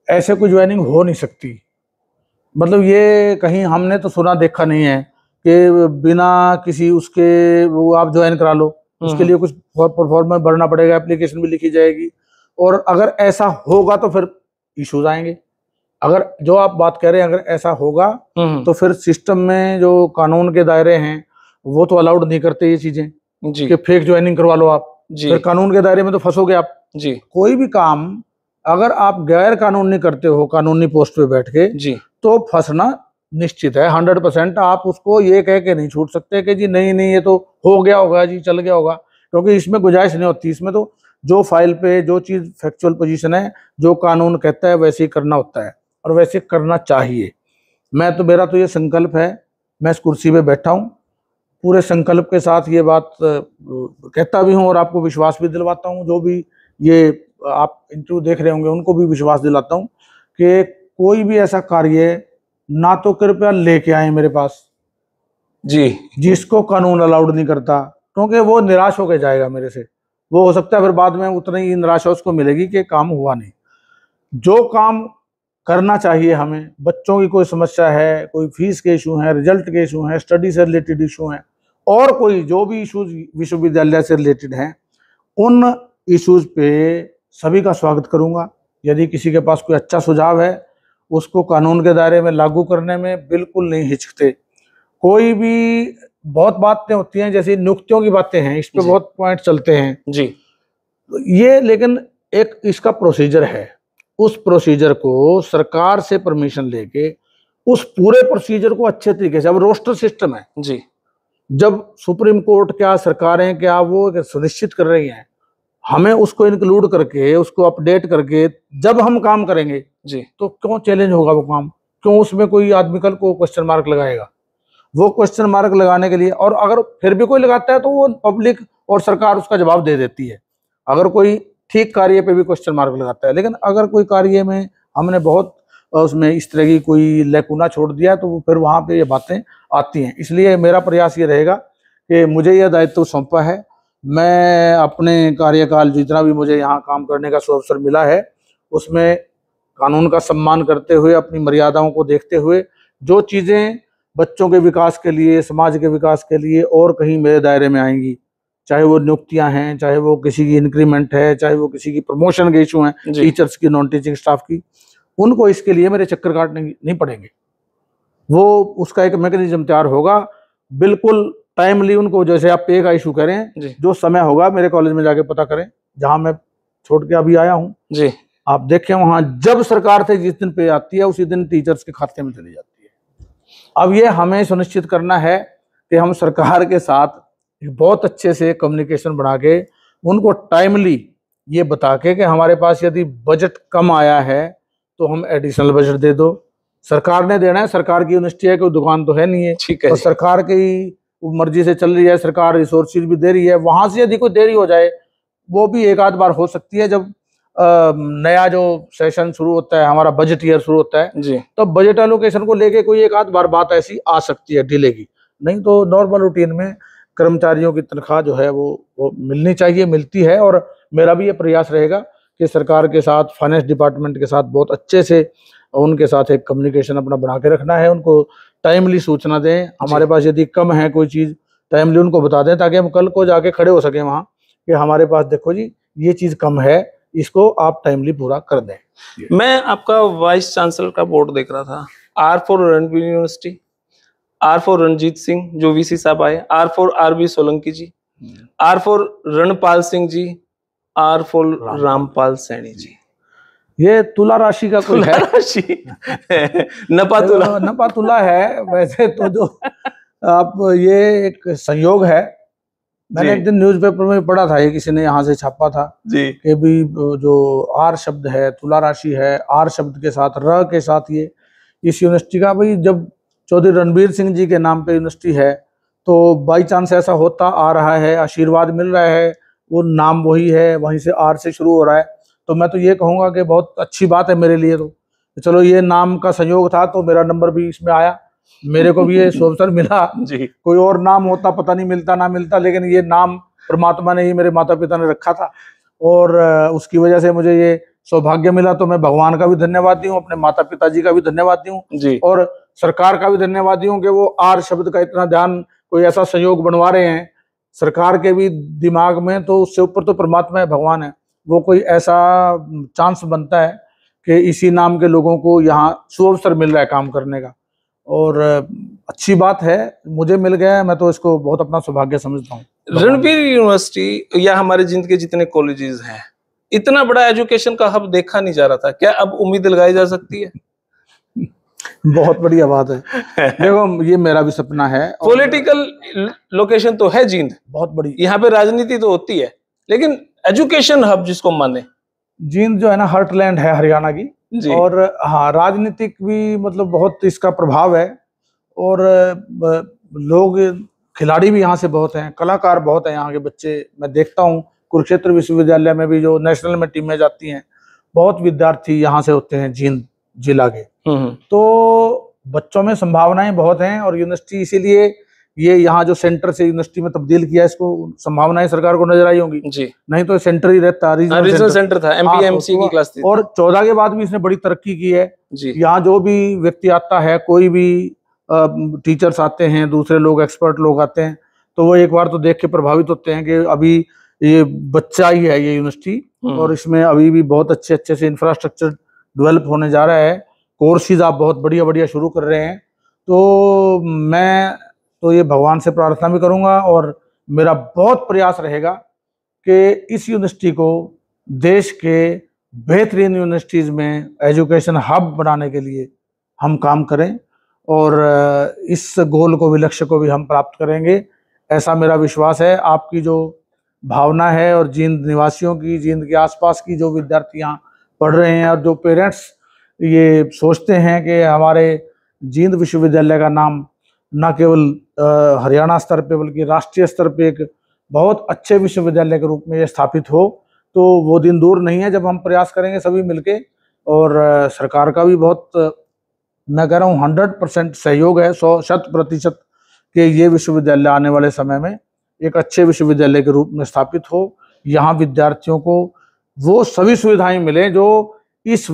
ऐसे कोई ज्वाइनिंग हो नहीं सकती। मतलब ये कहीं हमने तो सुना देखा नहीं है कि बिना किसी उसके वो आप ज्वाइन करा लो, उसके लिए कुछ परफॉर्मेंस भरना पड़ेगा, एप्लीकेशन भी लिखी जाएगी, और अगर ऐसा होगा तो फिर इश्यूज आएंगे। अगर जो आप बात कह रहे हैं अगर ऐसा होगा तो फिर सिस्टम में जो कानून के दायरे हैं वो तो अलाउड नहीं करते ये चीजें कि फेक ज्वाइनिंग करवा लो आप जी फिर कानून के दायरे में तो फंसोगे आप। जी कोई भी काम अगर आप गैर कानूनी करते हो कानूनी पोस्ट पे बैठ के, जी तो फंसना निश्चित है 100%। आप उसको ये कह के नहीं छूट सकते कि जी नहीं नहीं ये तो हो गया होगा जी, चल गया होगा, क्योंकि इसमें गुंजाइश नहीं होती। इसमें तो जो फाइल पे जो चीज़ फैक्चुअल पोजीशन है, जो कानून कहता है वैसे ही करना होता है और वैसे करना चाहिए। मेरा तो ये संकल्प है, मैं इस कुर्सी पे बैठा हूँ पूरे संकल्प के साथ, ये बात कहता भी हूँ और आपको विश्वास भी दिलवाता हूँ। जो भी ये आप इंटरव्यू देख रहे होंगे उनको भी विश्वास दिलाता हूँ कि कोई भी ऐसा कार्य ना तो कृपया लेके आए मेरे पास जी जिसको कानून अलाउड नहीं करता, क्योंकि वो निराश होकर जाएगा मेरे से। वो हो सकता है फिर बाद में उतनी ही निराशा उसको मिलेगी कि काम हुआ नहीं। जो काम करना चाहिए हमें, बच्चों की कोई समस्या है, कोई फीस के इशू है, रिजल्ट के इशू है, स्टडी से रिलेटेड इशू है, और कोई जो भी इशूज विश्वविद्यालय से रिलेटेड हैं, उन इश्यूज पे सभी का स्वागत करूंगा। यदि किसी के पास कोई अच्छा सुझाव है, उसको कानून के दायरे में लागू करने में बिल्कुल नहीं हिचकते। कोई भी बहुत बातें होती हैं, जैसे नियुक्तियों की बातें हैं, इस पे बहुत पॉइंट चलते हैं जी ये, लेकिन एक इसका प्रोसीजर है। उस प्रोसीजर को सरकार से परमिशन लेके उस पूरे प्रोसीजर को अच्छे तरीके से, अब रोस्टर सिस्टम है जी जब सुप्रीम कोर्ट क्या सरकारें क्या वो सुनिश्चित कर रही हैं, हमें उसको इंक्लूड करके उसको अपडेट करके जब हम काम करेंगे जी तो क्यों चैलेंज होगा वो काम? क्यों उसमें कोई आदमी कल को क्वेश्चन मार्क लगाएगा? वो क्वेश्चन मार्क लगाने के लिए, और अगर फिर भी कोई लगाता है तो वो पब्लिक और सरकार उसका जवाब दे देती है, अगर कोई ठीक कार्य पे भी क्वेश्चन मार्क लगाता है। लेकिन अगर कोई कार्य में हमने बहुत उसमें इस तरह की कोई लैकुना छोड़ दिया तो फिर वहाँ पे ये बातें आती हैं। इसलिए मेरा प्रयास ये रहेगा कि मुझे यह दायित्व सौंपा है, मैं अपने कार्यकाल जितना भी मुझे यहाँ काम करने का अवसर मिला है उसमें कानून का सम्मान करते हुए, अपनी मर्यादाओं को देखते हुए, जो चीज़ें बच्चों के विकास के लिए, समाज के विकास के लिए और कहीं मेरे दायरे में आएंगी, चाहे वो नियुक्तियां हैं, चाहे वो किसी की इंक्रीमेंट है, चाहे वो किसी की प्रमोशन के इशू हैं, टीचर्स की, नॉन टीचिंग स्टाफ की, उनको इसके लिए मेरे चक्कर काटने नहीं पड़ेंगे। वो उसका एक मैकेनिज्म तैयार होगा बिल्कुल टाइमली। उनको जैसे आप पे का इशू करें, जो समय होगा मेरे कॉलेज में जाके पता करें, जहां मैं छोड़ के अभी आया हूँ जी, आप देखें वहां जब सरकार से जिस दिन पे आती है उसी दिन टीचर्स के खाते में चली जाती है। अब ये हमें सुनिश्चित करना है कि हम सरकार के साथ बहुत अच्छे से कम्युनिकेशन बढ़ा के उनको टाइमली ये बता के कि हमारे पास यदि बजट कम आया है तो हम एडिशनल बजट दे दो। सरकार ने देना है, सरकार की यूनिवर्सिटी है, कोई दुकान तो है नहीं है, ठीक है, तो सरकार की मर्जी से चल रही है, सरकार रिसोर्सेज भी दे रही है। वहां से यदि कोई देरी हो जाए, वो भी एक आध बार हो सकती है, जब नया जो सेशन शुरू होता है, हमारा बजट ईयर शुरू होता है जी, तो बजट एलोकेशन को लेके कोई एक आध बार बात ऐसी आ सकती है डिले की। नहीं तो नॉर्मल रूटीन में कर्मचारियों की तनख्वाह जो है वो मिलनी चाहिए, मिलती है। और मेरा भी ये प्रयास रहेगा कि सरकार के साथ, फाइनेंस डिपार्टमेंट के साथ बहुत अच्छे से उनके साथ एक कम्युनिकेशन अपना बना के रखना है, उनको टाइमली सूचना दें। हमारे पास यदि कम है कोई चीज़, टाइमली उनको बता दें, ताकि हम कल को जाके खड़े हो सकें वहाँ कि हमारे पास देखो जी ये चीज़ कम है, इसको आप टाइमली पूरा कर दें। मैं आपका वाइस चांसलर का बोर्ड देख रहा था, R for Ranbir university, R for Ranjit Singh जो वीसी साहब आए, R for RB Solanki ji, R for Ranpal Singh ji, R for Rampal Saini ji. ये तुला राशि का कोई है? राशि नपा तुला है वैसे तो। जो आप ये एक संयोग है, मैंने एक दिन न्यूज़पेपर में पढ़ा था, ये किसी ने यहाँ से छापा था जी, कि भी जो आर शब्द है, तुला राशि है, आर शब्द के साथ र के साथ ये इस यूनिवर्सिटी का, भाई जब चौधरी रणबीर सिंह जी के नाम पे यूनिवर्सिटी है तो बाई चांस ऐसा होता आ रहा है, आशीर्वाद मिल रहा है, वो नाम वही है, वहीं से आर से शुरू हो रहा है, तो मैं तो ये कहूँगा कि बहुत अच्छी बात है मेरे लिए। तो चलो ये नाम का संयोग था तो मेरा नंबर भी इसमें आया, मेरे को भी ये अवसर मिला जी। कोई और नाम होता पता नहीं मिलता ना मिलता, लेकिन ये नाम परमात्मा ने ही, मेरे माता पिता ने रखा था और उसकी वजह से मुझे ये सौभाग्य मिला। तो मैं भगवान का भी धन्यवाद दूं, अपने माता पिताजी का भी धन्यवाद दूं जी, और सरकार का भी धन्यवाद दूं कि वो आर शब्द का इतना ध्यान, कोई ऐसा संयोग बनवा रहे हैं सरकार के भी दिमाग में। तो उससे ऊपर तो परमात्मा है, भगवान है, वो कोई ऐसा चांस बनता है कि इसी नाम के लोगों को यहाँ सुअवसर मिल रहा है काम करने का, और अच्छी बात है, मुझे मिल गया है, मैं तो इसको बहुत अपना सौभाग्य समझता हूँ। रणबीर यूनिवर्सिटी या हमारे जिंद के जितने कॉलेजेस हैं, इतना बड़ा एजुकेशन का हब देखा नहीं जा रहा था, क्या अब उम्मीद लगाई जा सकती है? बहुत बढ़िया बात है। देखो, ये मेरा भी सपना है। पॉलिटिकल लोकेशन तो है जींद, बहुत बड़ी, यहाँ पे राजनीति तो होती है, लेकिन एजुकेशन हब जिसको माने, जींद जो है ना हार्टलैंड है हरियाणा की। और हाँ, राजनीतिक भी मतलब बहुत इसका प्रभाव है। और लोग खिलाड़ी भी यहाँ से बहुत हैं, कलाकार बहुत हैं, यहाँ के बच्चे मैं देखता हूँ। कुरुक्षेत्र विश्वविद्यालय में भी जो नेशनल में टीमें जाती हैं, बहुत विद्यार्थी यहाँ से होते हैं जींद जिला के। तो बच्चों में संभावनाएं बहुत हैं, और यूनिवर्सिटी इसीलिए ये यहाँ जो सेंटर से यूनिवर्सिटी में तब्दील किया, इसको संभावनाएं सरकार को नजर आई होंगी जी। नहीं तो सेंटर ही रहता, रीजनल सेंटर था, एमपीएमसी की क्लास थी। और 14 के बाद भी इसने बड़ी तरक्की की है जी। यहाँ जो भी व्यक्ति आता है, कोई भी टीचर्स आते हैं, दूसरे लोग, एक्सपर्ट लोग आते हैं, तो वो एक बार तो देख के प्रभावित होते हैं कि अभी ये बच्चा ही है ये यूनिवर्सिटी, और इसमें अभी भी बहुत अच्छे अच्छे से इंफ्रास्ट्रक्चर डेवलप होने जा रहा है। कोर्सेज आप बहुत बढ़िया बढ़िया शुरू कर रहे हैं। तो मैं तो ये भगवान से प्रार्थना भी करूंगा, और मेरा बहुत प्रयास रहेगा कि इस यूनिवर्सिटी को देश के बेहतरीन यूनिवर्सिटीज़ में एजुकेशन हब बनाने के लिए हम काम करें, और इस गोल को भी, लक्ष्य को भी हम प्राप्त करेंगे, ऐसा मेरा विश्वास है। आपकी जो भावना है, और जींद निवासियों की, जींद के आसपास की जो विद्यार्थी यहाँ पढ़ रहे हैं, और जो पेरेंट्स ये सोचते हैं कि हमारे जींद विश्वविद्यालय का नाम न केवल हरियाणा स्तर पे बल्कि राष्ट्रीय स्तर पे एक बहुत अच्छे विश्वविद्यालय के रूप में ये स्थापित हो, तो वो दिन दूर नहीं है जब हम प्रयास करेंगे सभी मिलके। और सरकार का भी बहुत, मैं कह रहा हूँ 100% सहयोग है, 100% कि ये विश्वविद्यालय आने वाले समय में एक अच्छे विश्वविद्यालय के रूप में स्थापित हो। यहाँ विद्यार्थियों को वो सभी सुविधाएं मिले जो इस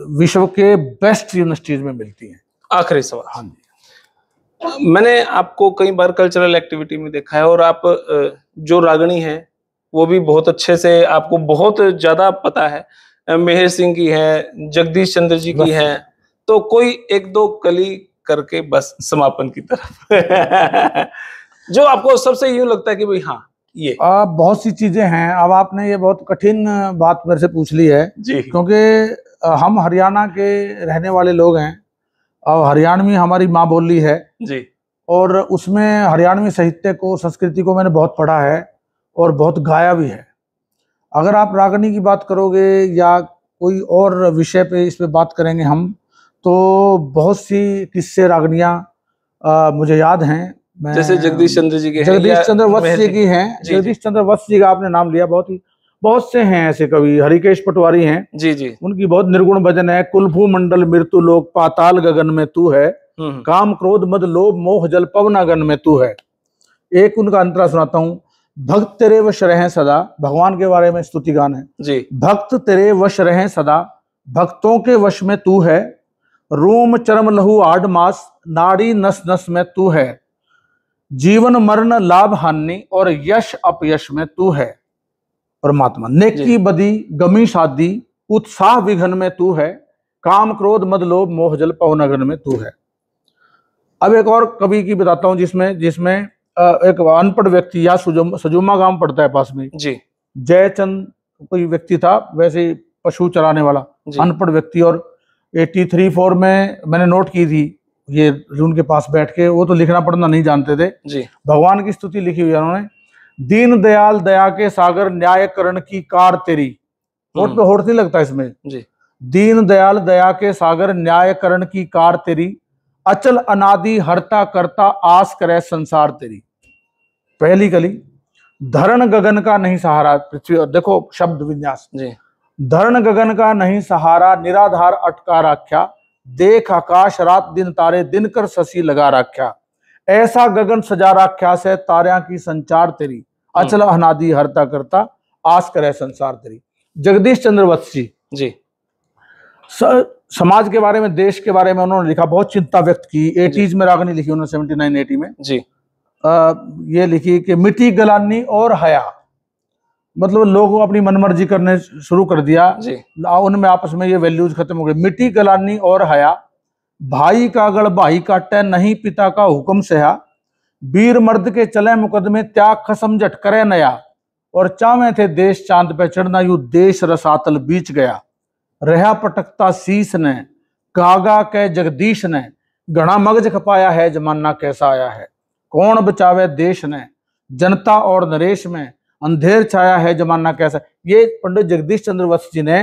विश्व के बेस्ट यूनिवर्सिटीज में मिलती हैं। आखिरी सवाल। हाँ जी, मैंने आपको कई बार कल्चरल एक्टिविटी में देखा है, और आप जो रागनी है वो भी बहुत अच्छे से, आपको बहुत ज्यादा पता है। मेहर सिंह की है, जगदीश चंद्र जी की है, तो कोई एक दो कली करके बस समापन की तरफ जो आपको सबसे यूं लगता है कि भाई हाँ ये बहुत सी चीजें हैं। अब आपने ये बहुत कठिन बात मेरे से पूछ ली है जी, क्योंकि हम हरियाणा के रहने वाले लोग हैं, और हरियाणवी हमारी माँ बोली है जी, और उसमें हरियाणवी साहित्य को, संस्कृति को मैंने बहुत पढ़ा है और बहुत गाया भी है। अगर आप रागनी की बात करोगे या कोई और विषय पे इस पे बात करेंगे हम, तो बहुत सी किस्से रागनियाँ मुझे याद हैं। जैसे जगदीश चंद्र जी के, जगदीश चंद्र वत्स जी की हैं। जगदीश चंद्र वत्स जी का आपने नाम लिया, बहुत से हैं ऐसे कवि। हरिकेश पटवारी हैं जी जी, उनकी बहुत निर्गुण भजन है। कुलभू मंडल मृत्यु लोक पाताल गगन में तू है, काम क्रोध मद लोभ मोह जल पवनागन में तू है। एक उनका अंतरा सुनाता हूँ। भक्त तेरे वश रहें सदा, भगवान के बारे में स्तुति गान है जी। भक्त तेरे वश रहें सदा, भक्तों के वश में तू है, रोम चरम लहू आड मास, नाड़ी नस नस में तू है, जीवन मरण लाभ हानि और यश अपयश में तू है। परमात्मा नेकी बदी गमी शादी, उत्साह विघन में तू है, काम क्रोध मद लोभ मोह जल पवनगन में तू है। अब एक और कवि की बताता हूँ, जिसमें एक अनपढ़ व्यक्ति, या सजुमा गांव पड़ता है पास में जी, जयचंद कोई व्यक्ति था, वैसे पशु चराने वाला अनपढ़ व्यक्ति, और 83-4 में मैंने नोट की थी ये उनके पास बैठ के। वो तो लिखना पढ़ना नहीं जानते थे जी। भगवान की स्तुति लिखी हुई है उन्होंने। दीन दयाल दया के सागर, न्याय करण की कार तेरी। होठ पे होठ नहीं लगता इसमें जी। दीन दयाल दया के सागर, न्याय करण की कार तेरी, अचल अनादि हरता करता, आस करे संसार तेरी। पहली कली, धरण गगन का नहीं सहारा पृथ्वी, और देखो शब्द विन्यास जी। धरण गगन का नहीं सहारा, निराधार अटका राख्या, देख आकाश रात दिन तारे, दिन कर शशि लगा राख्या, ऐसा गगन सजा राख्या से, तारियां की संचार तेरी, अचल अनादि हरता करता, आस करे संसार तेरी। जगदीश चंद्र वत्स जी समाज के बारे में, देश के बारे में उन्होंने लिखा, बहुत चिंता व्यक्त की। 80s में रागनी लिखी उन्होंने, 79-80 में जी। ये लिखी कि मिट्टी गलानी और हया, मतलब लोगों अपनी मनमर्जी करने शुरू कर दिया जी। उनमें आपस में ये वैल्यूज खत्म हो गई। मिट्टी गलानी और हया, भाई का गढ़ भाई काटे, नहीं पिता का हुक्म सहा, वीर मर्द के चले मुकदमे, त्याग खसम जट करे नया, और चावे थे देश चांद पे चढ़ना, यू देश रसातल बीच गया। रहा पटकता शीश ने, कागा के जगदीश ने, घना मगज खपाया है, जमाना कैसा आया है। कौन बचावे देश ने, जनता और नरेश में, अंधेर छाया है, जमाना कैसा। ये पंडित जगदीश चंद्र वत्स जी ने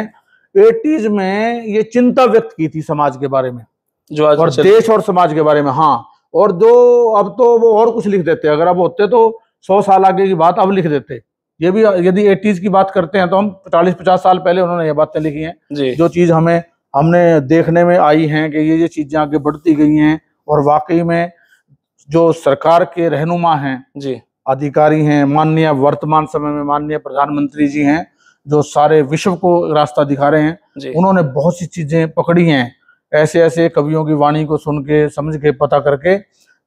80s में ये चिंता व्यक्त की थी समाज के बारे में, जो आज और देश और समाज के बारे में। हाँ, और जो अब तो वो और कुछ लिख देते, अगर अब होते तो 100 साल आगे की बात अब लिख देते। ये भी यदि 80s की बात करते हैं तो हम 40-50 साल पहले उन्होंने ये बातें लिखी हैं, जो चीज हमने देखने में आई हैं कि ये चीजें आगे बढ़ती गई हैं। और वाकई में जो सरकार के रहनुमा हैं जी, अधिकारी हैं, माननीय वर्तमान समय में माननीय प्रधानमंत्री जी हैं, जो सारे विश्व को रास्ता दिखा रहे हैं, उन्होंने बहुत सी चीजें पकड़ी हैं। ऐसे ऐसे कवियों की वाणी को सुन के, समझ के, पता करके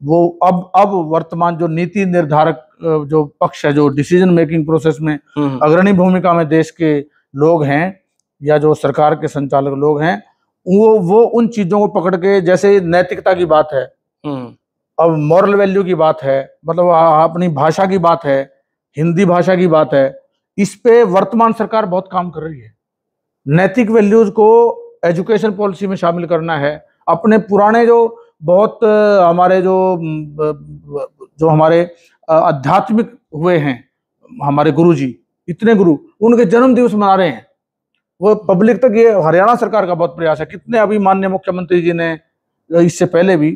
वो अब वर्तमान जो नीति निर्धारक जो पक्ष है, जो डिसीजन मेकिंग प्रोसेस में अग्रणी भूमिका में देश के लोग हैं, या जो सरकार के संचालक लोग हैं, वो उन चीजों को पकड़ के, जैसे नैतिकता की बात है, अब मॉरल वैल्यू की बात है, मतलब अपनी भाषा की बात है, हिंदी भाषा की बात है, इस पे वर्तमान सरकार बहुत काम कर रही है। नैतिक वैल्यूज को एजुकेशन पॉलिसी में शामिल करना है। अपने पुराने जो बहुत हमारे जो हमारे आध्यात्मिक हुए हैं, हमारे गुरुजी, इतने गुरु, उनके जन्म दिवस मना रहे हैं, वो पब्लिक तक। ये हरियाणा सरकार का बहुत प्रयास है। कितने अभी माननीय मुख्यमंत्री जी ने इससे पहले भी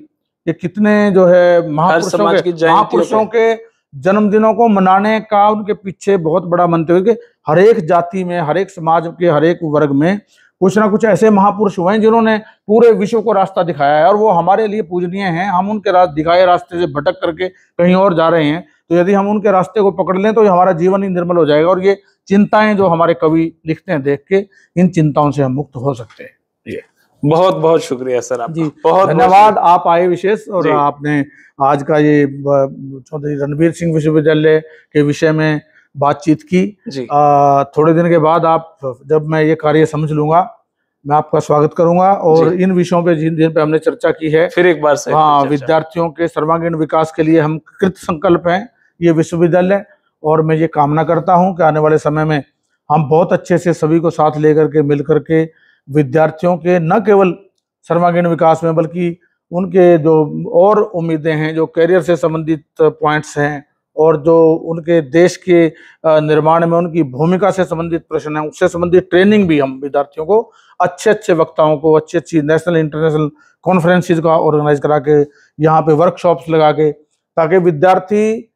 ये कितने जो है महापुरुषों के जन्मदिनों को मनाने का उनके पीछे बहुत बड़ा मंतव्य है कि हर एक जाति में, हर एक समाज के, हर एक वर्ग में कुछ ना कुछ ऐसे महापुरुष हुए हैं जिन्होंने पूरे विश्व को रास्ता दिखाया है, और वो हमारे लिए पूजनीय हैं। हम उनके दिखाए रास्ते से भटक करके कहीं और जा रहे हैं, तो यदि हम उनके रास्ते को पकड़ लें तो हमारा जीवन ही निर्मल हो जाएगा। और ये चिंताएं जो हमारे कवि लिखते हैं, देख के इन चिंताओं से हम मुक्त हो सकते हैं। ये बहुत बहुत शुक्रिया सर आपका। जी बहुत धन्यवाद, आप आए विशेष, और आपने आज का ये चौधरी रणबीर सिंह विश्वविद्यालय के विषय में बातचीत की। थोड़े दिन के बाद जब मैं ये कार्य समझ लूंगा, मैं आपका स्वागत करूंगा, और इन विषयों पे जिन पे हमने चर्चा की है, फिर एक बार से विद्यार्थियों के सर्वांगीण विकास के लिए हम कृत संकल्प हैं ये विश्वविद्यालय। और मैं ये कामना करता हूं कि आने वाले समय में हम बहुत अच्छे से सभी को साथ लेकर के, मिल करके विद्यार्थियों के न केवल सर्वांगीण विकास में, बल्कि उनके जो और उम्मीदें हैं, जो करियर से संबंधित पॉइंट्स हैं, और जो उनके देश के निर्माण में उनकी भूमिका से संबंधित प्रश्न है, उससे संबंधित ट्रेनिंग भी हम विद्यार्थियों को, अच्छे अच्छे वक्ताओं को, अच्छी अच्छी नेशनल इंटरनेशनल कॉन्फ्रेंसेज का ऑर्गेनाइज करा के, यहाँ पे वर्कशॉप्स लगा के, ताकि विद्यार्थी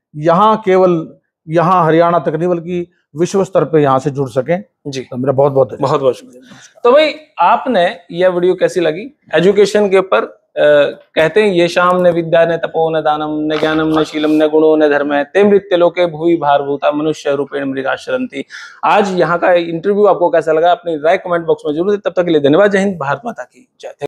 यहाँ हरियाणा तक नहीं बल्कि विश्व स्तर पे यहाँ से जुड़ सकें। जी, तो मेरा बहुत बहुत शुक्रिया। तो भाई, आपने यह वीडियो कैसी लगी एजुकेशन के ऊपर? कहते हैं ये शाम ने विद्या ने तपो न दानम न ज्ञानम न शीलम न गुणो न धर्म ते मृत्य लोके भूवि भारभूता मनुष्य रूपेण मृगा शरंती। आज यहाँ का इंटरव्यू आपको कैसा लगा? अपनी राय कमेंट बॉक्स में जरूर दें। तब तक के लिए धन्यवाद। जय हिंद, भारत माता की जय।